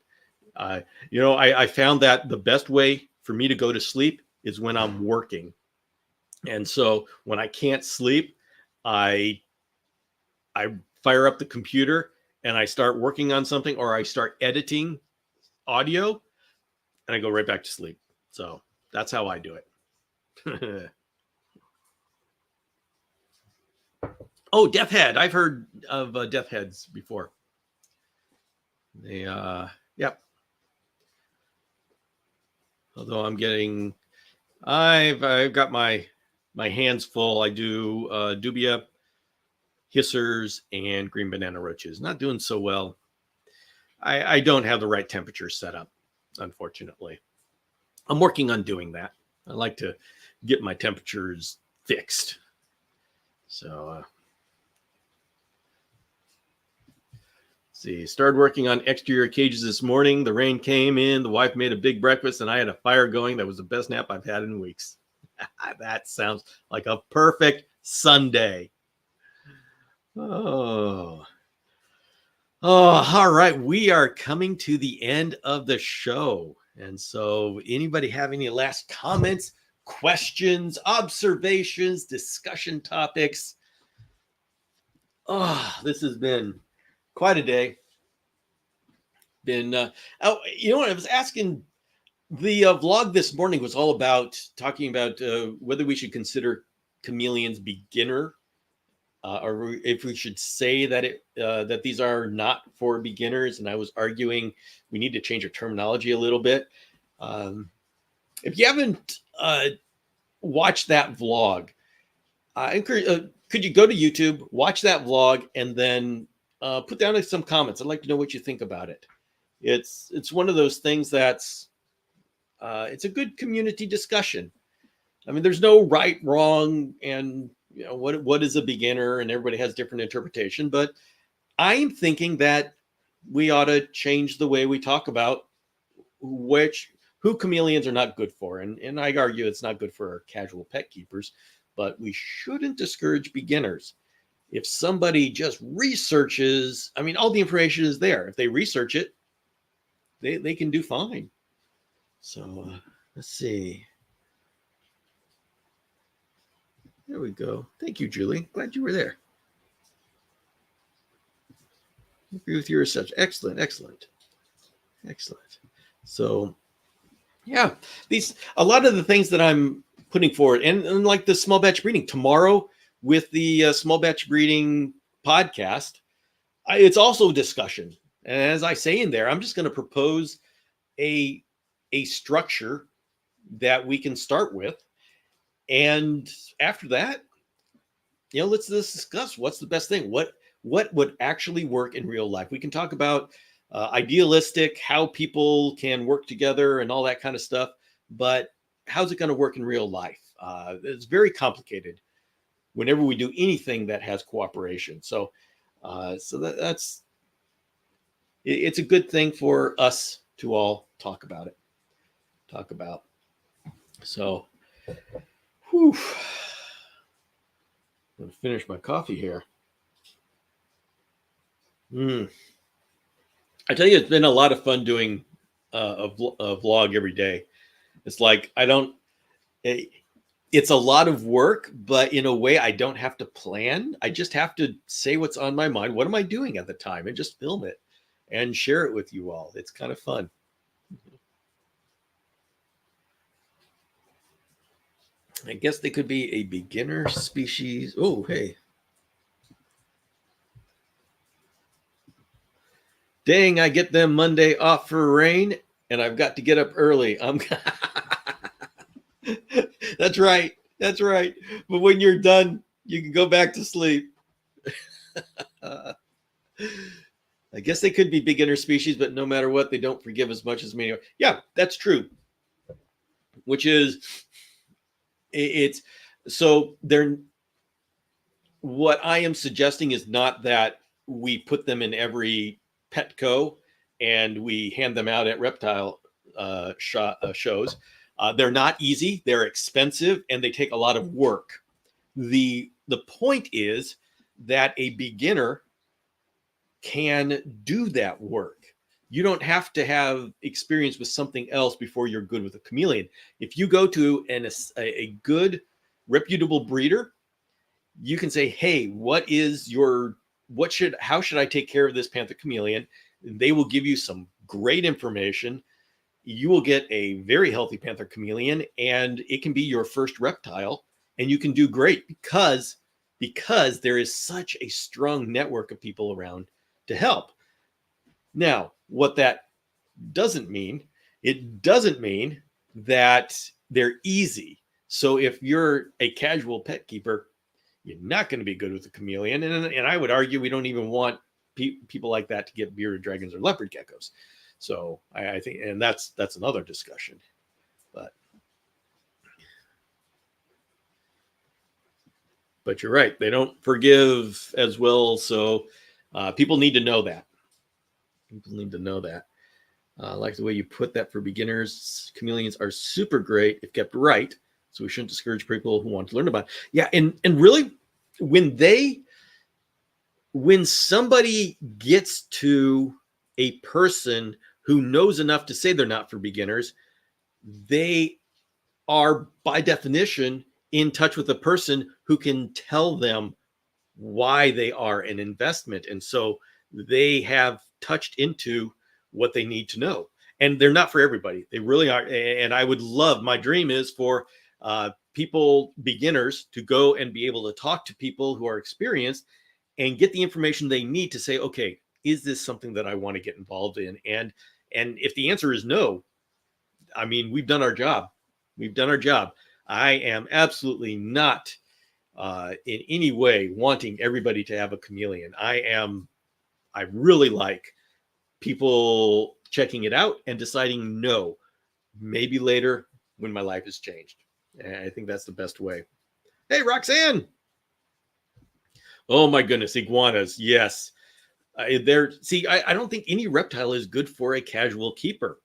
I found that the best way for me to go to sleep is when I'm working, and so when I can't sleep, I fire up the computer and I start working on something, or I start editing audio, and I go right back to sleep. So that's how I do it. Oh, death head. I've heard of death heads before. They, yep. Although I've got my hands full. I do dubia, hissers, and green banana roaches. Not doing so well. I don't have the right temperature set up, unfortunately. I'm working on doing that. I like to get my temperatures fixed. So, See, started working on exterior cages this morning. The rain came in. The wife made a big breakfast, and I had a fire going. That was the best nap I've had in weeks. That sounds like a perfect Sunday. Oh, all right. We are coming to the end of the show. And so, anybody have any last comments, questions, observations, discussion topics? Oh, this has been quite a day. I was asking. The vlog this morning was all about talking about whether we should consider chameleons beginner, or if we should say that that these are not for beginners. And I was arguing we need to change our terminology a little bit. If you haven't watched that vlog, I encourage. Could you go to YouTube, watch that vlog, and then put down some comments? I'd like to know what you think about it. It's one of those things that's it's a good community discussion. I mean, there's no right, wrong, and what is a beginner, and everybody has different interpretation. But I am thinking that we ought to change the way we talk about who chameleons are not good for, and I argue it's not good for casual pet keepers. But we shouldn't discourage beginners. If somebody just researches, I mean, all the information is there. If they research it, they can do fine. So let's see. There we go. Thank you, Julie. Glad you were there. I agree with your research. Excellent, excellent, excellent. So, yeah, a lot of the things that I'm putting forward, and like the small batch breeding tomorrow with the small batch breeding podcast, it's also discussion. And as I say in there, I'm just going to propose a structure that we can start with, and after that, let's discuss what's the best thing, what would actually work in real life. We can talk about idealistic, how people can work together and all that kind of stuff, but how's it going to work in real life? It's very complicated whenever we do anything that has cooperation. So that's it's a good thing for us to all talk about it. So, whew. I'm going to finish my coffee here. I tell you, it's been a lot of fun doing a vlog every day. It's like it's a lot of work, but in a way I don't have to plan. I just have to say what's on my mind. What am I doing at the time? And just film it and share it with you all. It's kind of fun. I guess they could be a beginner species. Oh, hey. Dang, I get them Monday off for rain, and I've got to get up early. That's right. That's right. But when you're done, you can go back to sleep. I guess they could be beginner species, but no matter what, they don't forgive as much as me. Yeah, that's true. Which is, it's so they're. What I am suggesting is not that we put them in every Petco and we hand them out at reptile shows. They're not easy, they're expensive, and they take a lot of work. The point is that a beginner can do that work. You don't have to have experience with something else before you're good with a chameleon. If you go to a good, reputable breeder, you can say, hey, how should I take care of this panther chameleon? And they will give you some great information. You will get a very healthy panther chameleon, and it can be your first reptile, and you can do great because there is such a strong network of people around to help. Now, what that doesn't mean, it doesn't mean that they're easy. So if you're a casual pet keeper, you're not going to be good with a chameleon. And I would argue we don't even want people like that to get bearded dragons or leopard geckos. So I think, and that's another discussion. But you're right. They don't forgive as well. So people need to know that. People need to know that. I like the way you put that for beginners. Chameleons are super great if kept right. So we shouldn't discourage people who want to learn about it. Yeah, and really, when somebody gets to a person who knows enough to say they're not for beginners, they are by definition in touch with a person who can tell them why they are an investment. And so they have touched into what they need to know. And they're not for everybody. They really are. And I would love, my dream is for people, beginners, to go and be able to talk to people who are experienced and get the information they need to say, okay, is this something that I want to get involved in? And if the answer is no, I mean, we've done our job. We've done our job. I am absolutely not in any way wanting everybody to have a chameleon. I really like people checking it out and deciding no, maybe later when my life has changed. And I think that's the best way. Hey, Roxanne. Oh my goodness, iguanas. Yes. I don't think any reptile is good for a casual keeper.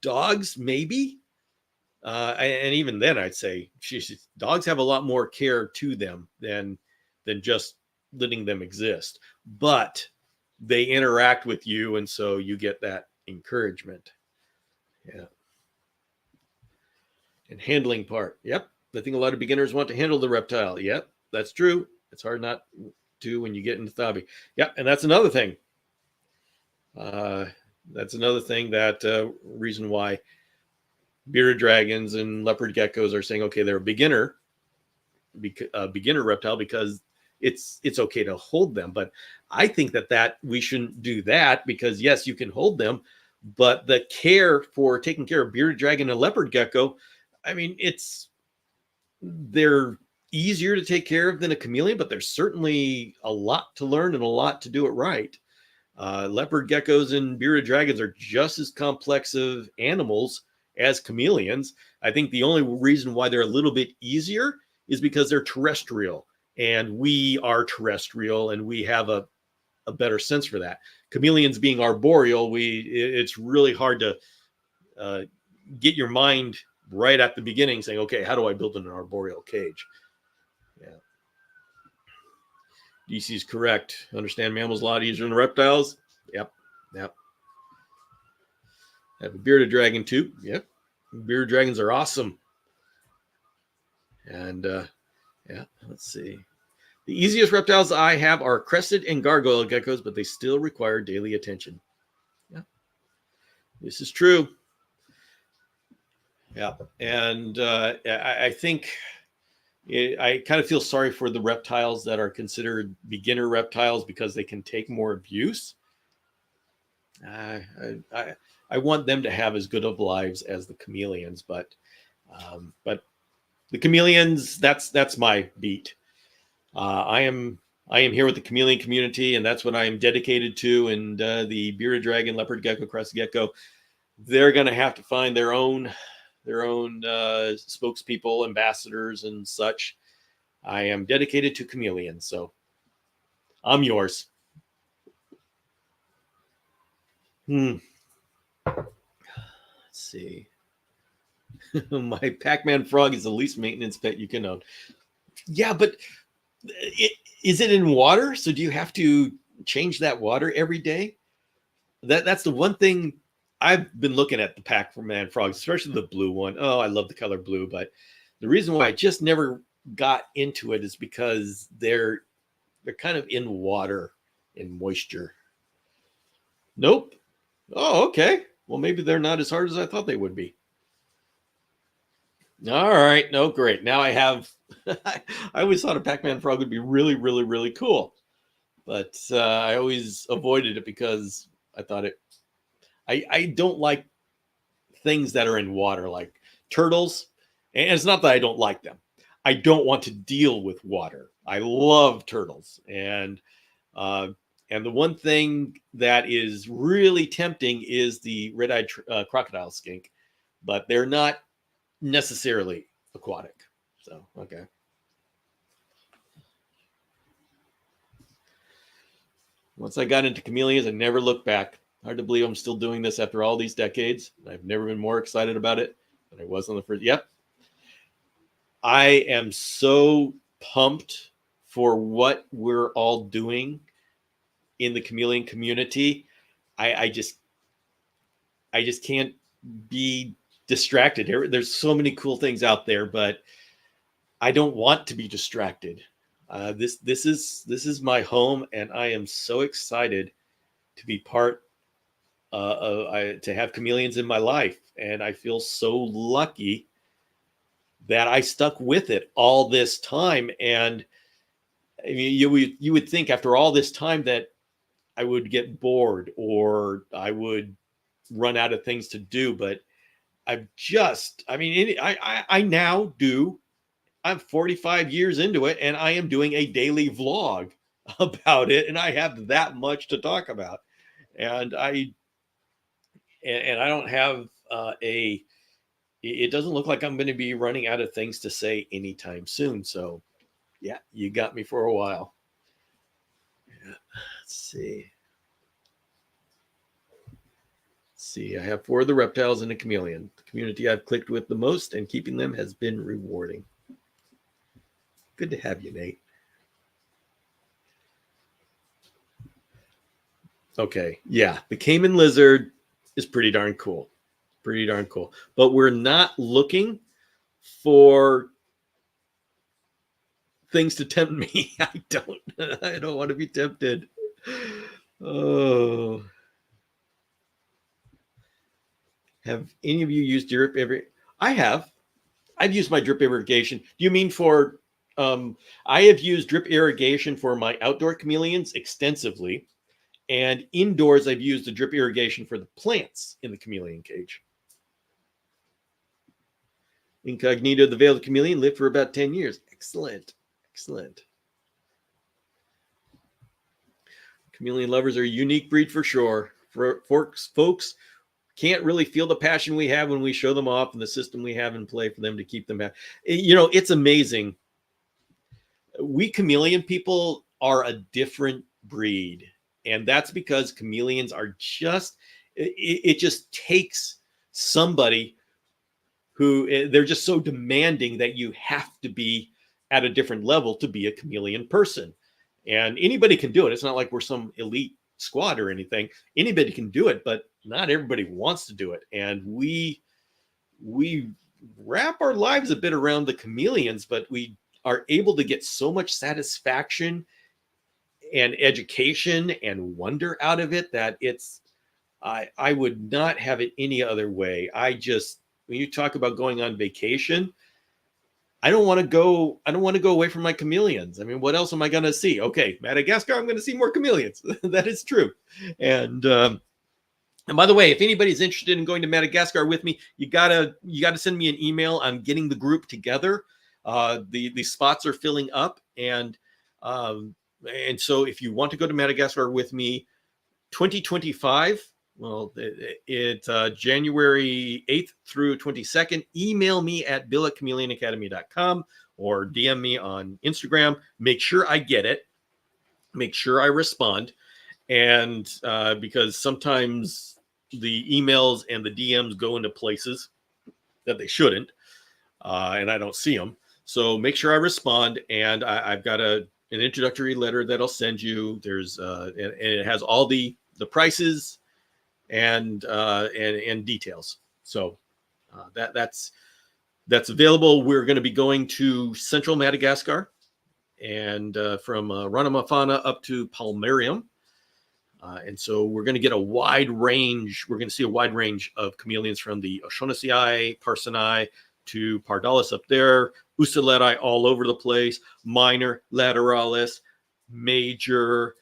Dogs, maybe. And even then, I'd say dogs have a lot more care to them than just letting them exist. But they interact with you, and so you get that encouragement. Yeah. And handling part. Yep. I think a lot of beginners want to handle the reptile. Yep, that's true. It's hard not to when you get into the hobby. Yep. And that's another thing. That reason why bearded dragons and leopard geckos are saying, okay, they're a beginner reptile because it's okay to hold them. But I think that we shouldn't do that because yes, you can hold them, but the care for taking care of bearded dragon and leopard gecko, I mean, they're easier to take care of than a chameleon, but there's certainly a lot to learn and a lot to do it right. Leopard geckos and bearded dragons are just as complex of animals as chameleons. I think the only reason why they're a little bit easier is because they're terrestrial and we are terrestrial and we have a better sense for that. Chameleons being arboreal, it's really hard to get your mind right at the beginning saying, okay, how do I build an arboreal cage? Yeah. DC is correct. Understand mammals a lot easier than reptiles. Yep. I have a bearded dragon too. Yep. Bearded dragons are awesome. And let's see. The easiest reptiles I have are crested and gargoyle geckos, but they still require daily attention. Yeah. This is true. Yeah. And I think I kind of feel sorry for the reptiles that are considered beginner reptiles because they can take more abuse. I want them to have as good of lives as the chameleons, but the chameleons, that's my beat. I am here with the chameleon community, and that's what I am dedicated to. And the bearded dragon, leopard gecko, crested gecko, they're going to have to find their own spokespeople, ambassadors, and such. I am dedicated to chameleons, so I'm yours. Let's see. My Pac-Man frog is the least maintenance pet you can own. Yeah, but is it in water? So do you have to change that water every day? That's the one thing I've been looking at the Pac-Man frogs, especially the blue one. Oh, I love the color blue, but the reason why I just never got into it is because they're kind of in water, in moisture. Nope. Oh, okay. Well, maybe they're not as hard as I thought they would be. All right. No, great. Now I have. I always thought a Pac-Man frog would be really, really, really cool, but I always avoided it because I thought I don't like things that are in water, like turtles. And it's not that I don't like them. I don't want to deal with water. I love turtles, and the one thing that is really tempting is the red-eyed crocodile skink, but they're not necessarily aquatic. So, okay. Once I got into chameleons, I never looked back. Hard to believe I'm still doing this after all these decades. I've never been more excited about it than I was on the first. Yep. I am so pumped for what we're all doing in the chameleon community. I just can't be distracted. There's so many cool things out there, but I don't want to be distracted. This is my home, and I am so excited to be part to have chameleons in my life, and I feel so lucky that I stuck with it all this time. And I mean, you would think after all this time that I would get bored or I would run out of things to do, but I now do. I'm 45 years into it, and I am doing a daily vlog about it, and I have that much to talk about. And I don't have it doesn't look like I'm going to be running out of things to say anytime soon. So yeah, you got me for a while. Yeah. Let's see. I have 4 of the reptiles and a chameleon. The community I've clicked with the most, and keeping them has been rewarding. Good to have you, Nate. Okay, yeah, the Cayman lizard is pretty darn cool. But we're not looking for things to tempt me. I don't want to be tempted. Oh. Have any of you used drip irrigation? I have. I've used my drip irrigation. Do you mean for I have used drip irrigation for my outdoor chameleons extensively. And indoors, I've used the drip irrigation for the plants in the chameleon cage. Incognito, the veiled chameleon, lived for about 10 years. Excellent. Chameleon lovers are a unique breed for sure. For folks can't really feel the passion we have when we show them off and the system we have in play for them to keep them happy. It's amazing. We chameleon people are a different breed. And that's because chameleons are it just takes somebody who they're just so demanding that you have to be at a different level to be a chameleon person. And anybody can do it. It's not like we're some elite squad or anything. Anybody can do it, but not everybody wants to do it. And we wrap our lives a bit around the chameleons, but we are able to get so much satisfaction and education and wonder out of it that I would not have it any other way. When you talk about going on vacation, I don't want to go away from my chameleons. I mean, what else am I going to see? Okay, Madagascar, I'm going to see more chameleons. That is true. And by the way, if anybody's interested in going to Madagascar with me, you gotta send me an email. I'm getting the group together. The spots are filling up, and so if you want to go to Madagascar with me, 2025. Well, it's January 8th through 22nd. Email me at bill@chameleonacademy.com or DM me on Instagram. Make sure I get it. Make sure I respond. And because sometimes the emails and the DMs go into places that they shouldn't, and I don't see them. So make sure I respond. And I've got an introductory letter that I'll send you. There's and it has all the prices and details. So that's available. We're going to be going to central Madagascar and from Ranamafana up to Palmarium. And so we're going to get a wide range. We're going to see a wide range of chameleons from the O'Shaughnessy, Parsonii to Pardalis up there, Usuletti all over the place, minor, lateralis, major,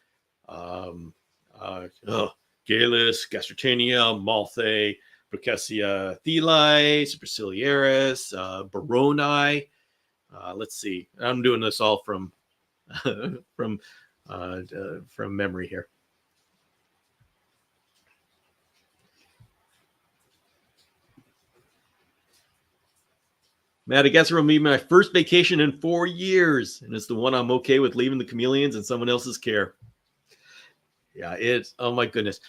Gallus, Gastrotania, Malthae, Brachysia theli, Superciliaris, Baroni. Let's see. I'm doing this all from memory here. Madagascar will be my first vacation in 4 years, and it's the one I'm okay with leaving the chameleons in someone else's care. Yeah, it's, oh my goodness.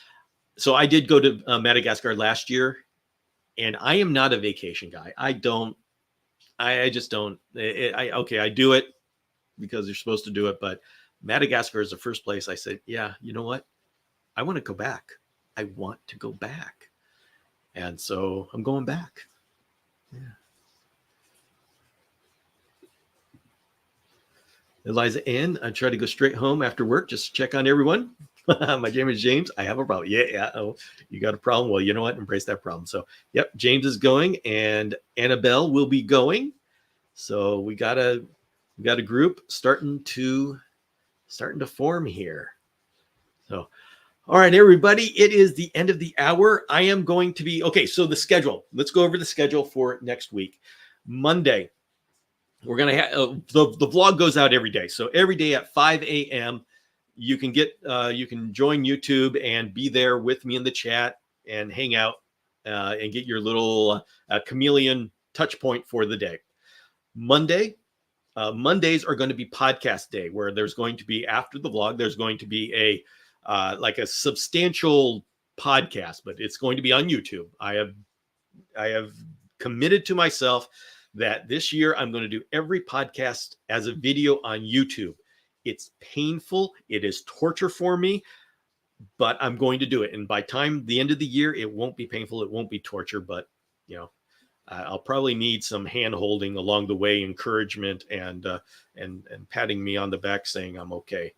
So I did go to Madagascar last year, and I am not a vacation guy. I just don't. I do it because you're supposed to do it, but Madagascar is the first place I said, yeah, you know what? I want to go back. I want to go back. And so I'm going back. Yeah. Eliza Ann, I try to go straight home after work, just check on everyone. My name is James. I have a problem. Yeah. Oh, you got a problem? Well, you know what? Embrace that problem. So, yep, James is going, and Annabelle will be going. So we got a group starting to form here. So, all right, everybody, it is the end of the hour. I am going to be okay. So the schedule. Let's go over the schedule for next week. Monday, we're gonna have the vlog goes out every day. So every day at 5 a.m. you can join YouTube and be there with me in the chat and hang out and get your little chameleon touch point for the day. Mondays are going to be podcast day, where there's going to be, after the vlog, there's going to be a like a substantial podcast, but it's going to be on YouTube. I have committed to myself that this year I'm going to do every podcast as a video on YouTube. It's painful. It is torture for me, but I'm going to do it. And by the end of the year, it won't be painful. It won't be torture, but I'll probably need some hand holding along the way, encouragement, and patting me on the back saying I'm okay.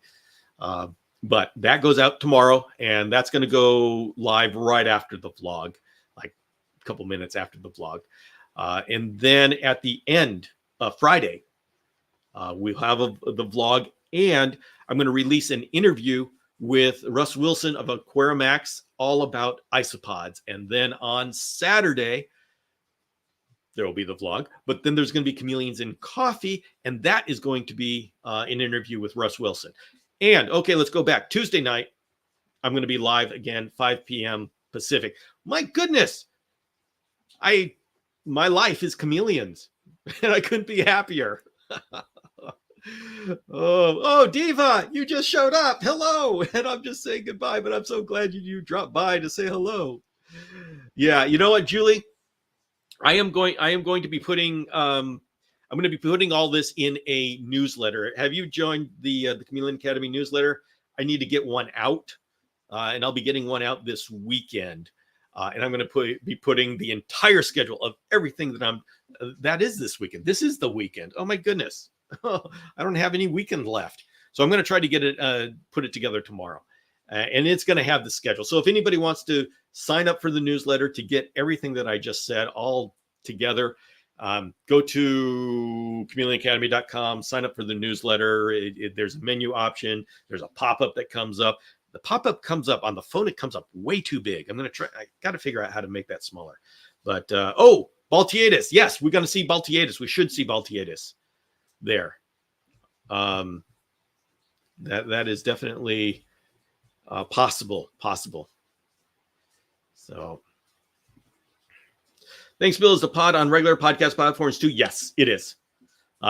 But that goes out tomorrow, and that's going to go live right after the vlog, like a couple minutes after the vlog. And then at the end of Friday, we'll have the vlog, and I'm going to release an interview with Russ Wilson of Aquarimax all about isopods. And then on Saturday, there will be the vlog, but then there's going to be Chameleons in Coffee, and that is going to be an interview with Russ Wilson. And okay, let's go back. Tuesday night, I'm going to be live again, 5 p.m. Pacific. My goodness, my life is chameleons, and I couldn't be happier. Oh, Diva, you just showed up. Hello, and I'm just saying goodbye, but I'm so glad you dropped by to say hello. Yeah, you know what, Julie? I am going to be putting I'm going to be putting all this in a newsletter. Have you joined the Chameleon Academy newsletter? I need to get one out, and I'll be getting one out this weekend. And I'm going to be putting the entire schedule of everything that is this weekend. This is the weekend. Oh my goodness, I don't have any weekend left. So I'm going to try to get it put it together tomorrow, and it's going to have the schedule. So if anybody wants to sign up for the newsletter to get everything that I just said all together, go to chameleonacademy.com, sign up for the newsletter. There's a menu option. There's a pop-up that comes up. The pop-up comes up on the phone. It comes up way too big. I got to figure out how to make that smaller. But, Baltiatus. Yes, we're going to see Baltiatus. We should see Baltiatus there. That is definitely possible. So thanks, Bill. Is the pod on regular podcast platforms too? Yes, it is.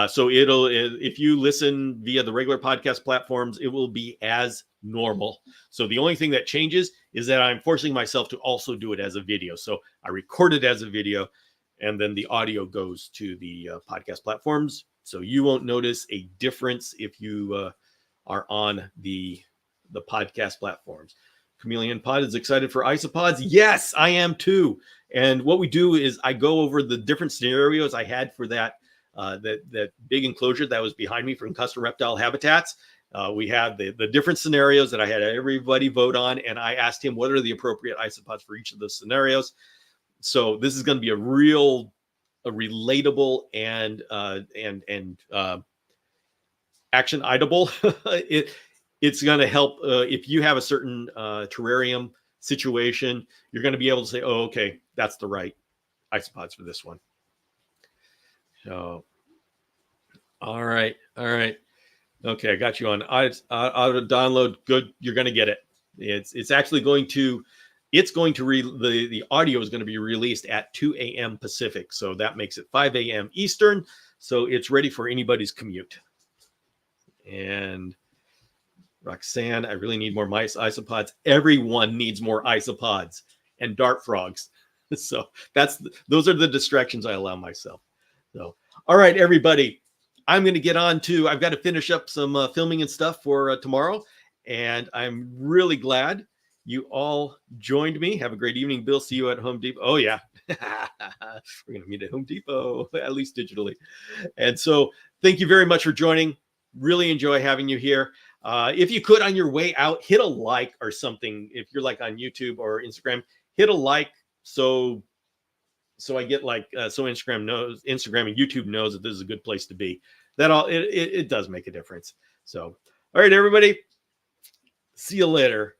So if you listen via the regular podcast platforms, it will be as normal. So the only thing that changes is that I'm forcing myself to also do it as a video. So I record it as a video, and then the audio goes to the podcast platforms. So you won't notice a difference if you are on the podcast platforms. Chameleon Pod is excited for isopods. Yes, I am too. And what we do is I go over the different scenarios I had for that big enclosure that was behind me from Custom Reptile Habitats. We had the different scenarios that I had everybody vote on, and I asked him what are the appropriate isopods for each of those scenarios. So this is going to be a relatable and action idable. It's going to help if you have a certain terrarium situation. You're going to be able to say, oh, okay, that's the right isopods for this one. So, all right. Okay, I got you on auto download. Good, you're going to get it. It's actually going to the audio is going to be released at 2 a.m. Pacific, so that makes it 5 a.m. Eastern. So it's ready for anybody's commute. And Roxanne, I really need more mice isopods. Everyone needs more isopods and dart frogs. So those are the distractions I allow myself. So, all right, everybody, I'm going to get on to, I've got to finish up some filming and stuff for tomorrow. And I'm really glad you all joined me. Have a great evening, Bill. See you at Home Depot. Oh, yeah. We're going to meet at Home Depot, at least digitally. And so thank you very much for joining. Really enjoy having you here. If you could, on your way out, hit a like or something. If you're like on YouTube or Instagram, hit a like so I get like so Instagram and YouTube knows that this is a good place to be. It does make a difference. So, all right, everybody. See you later.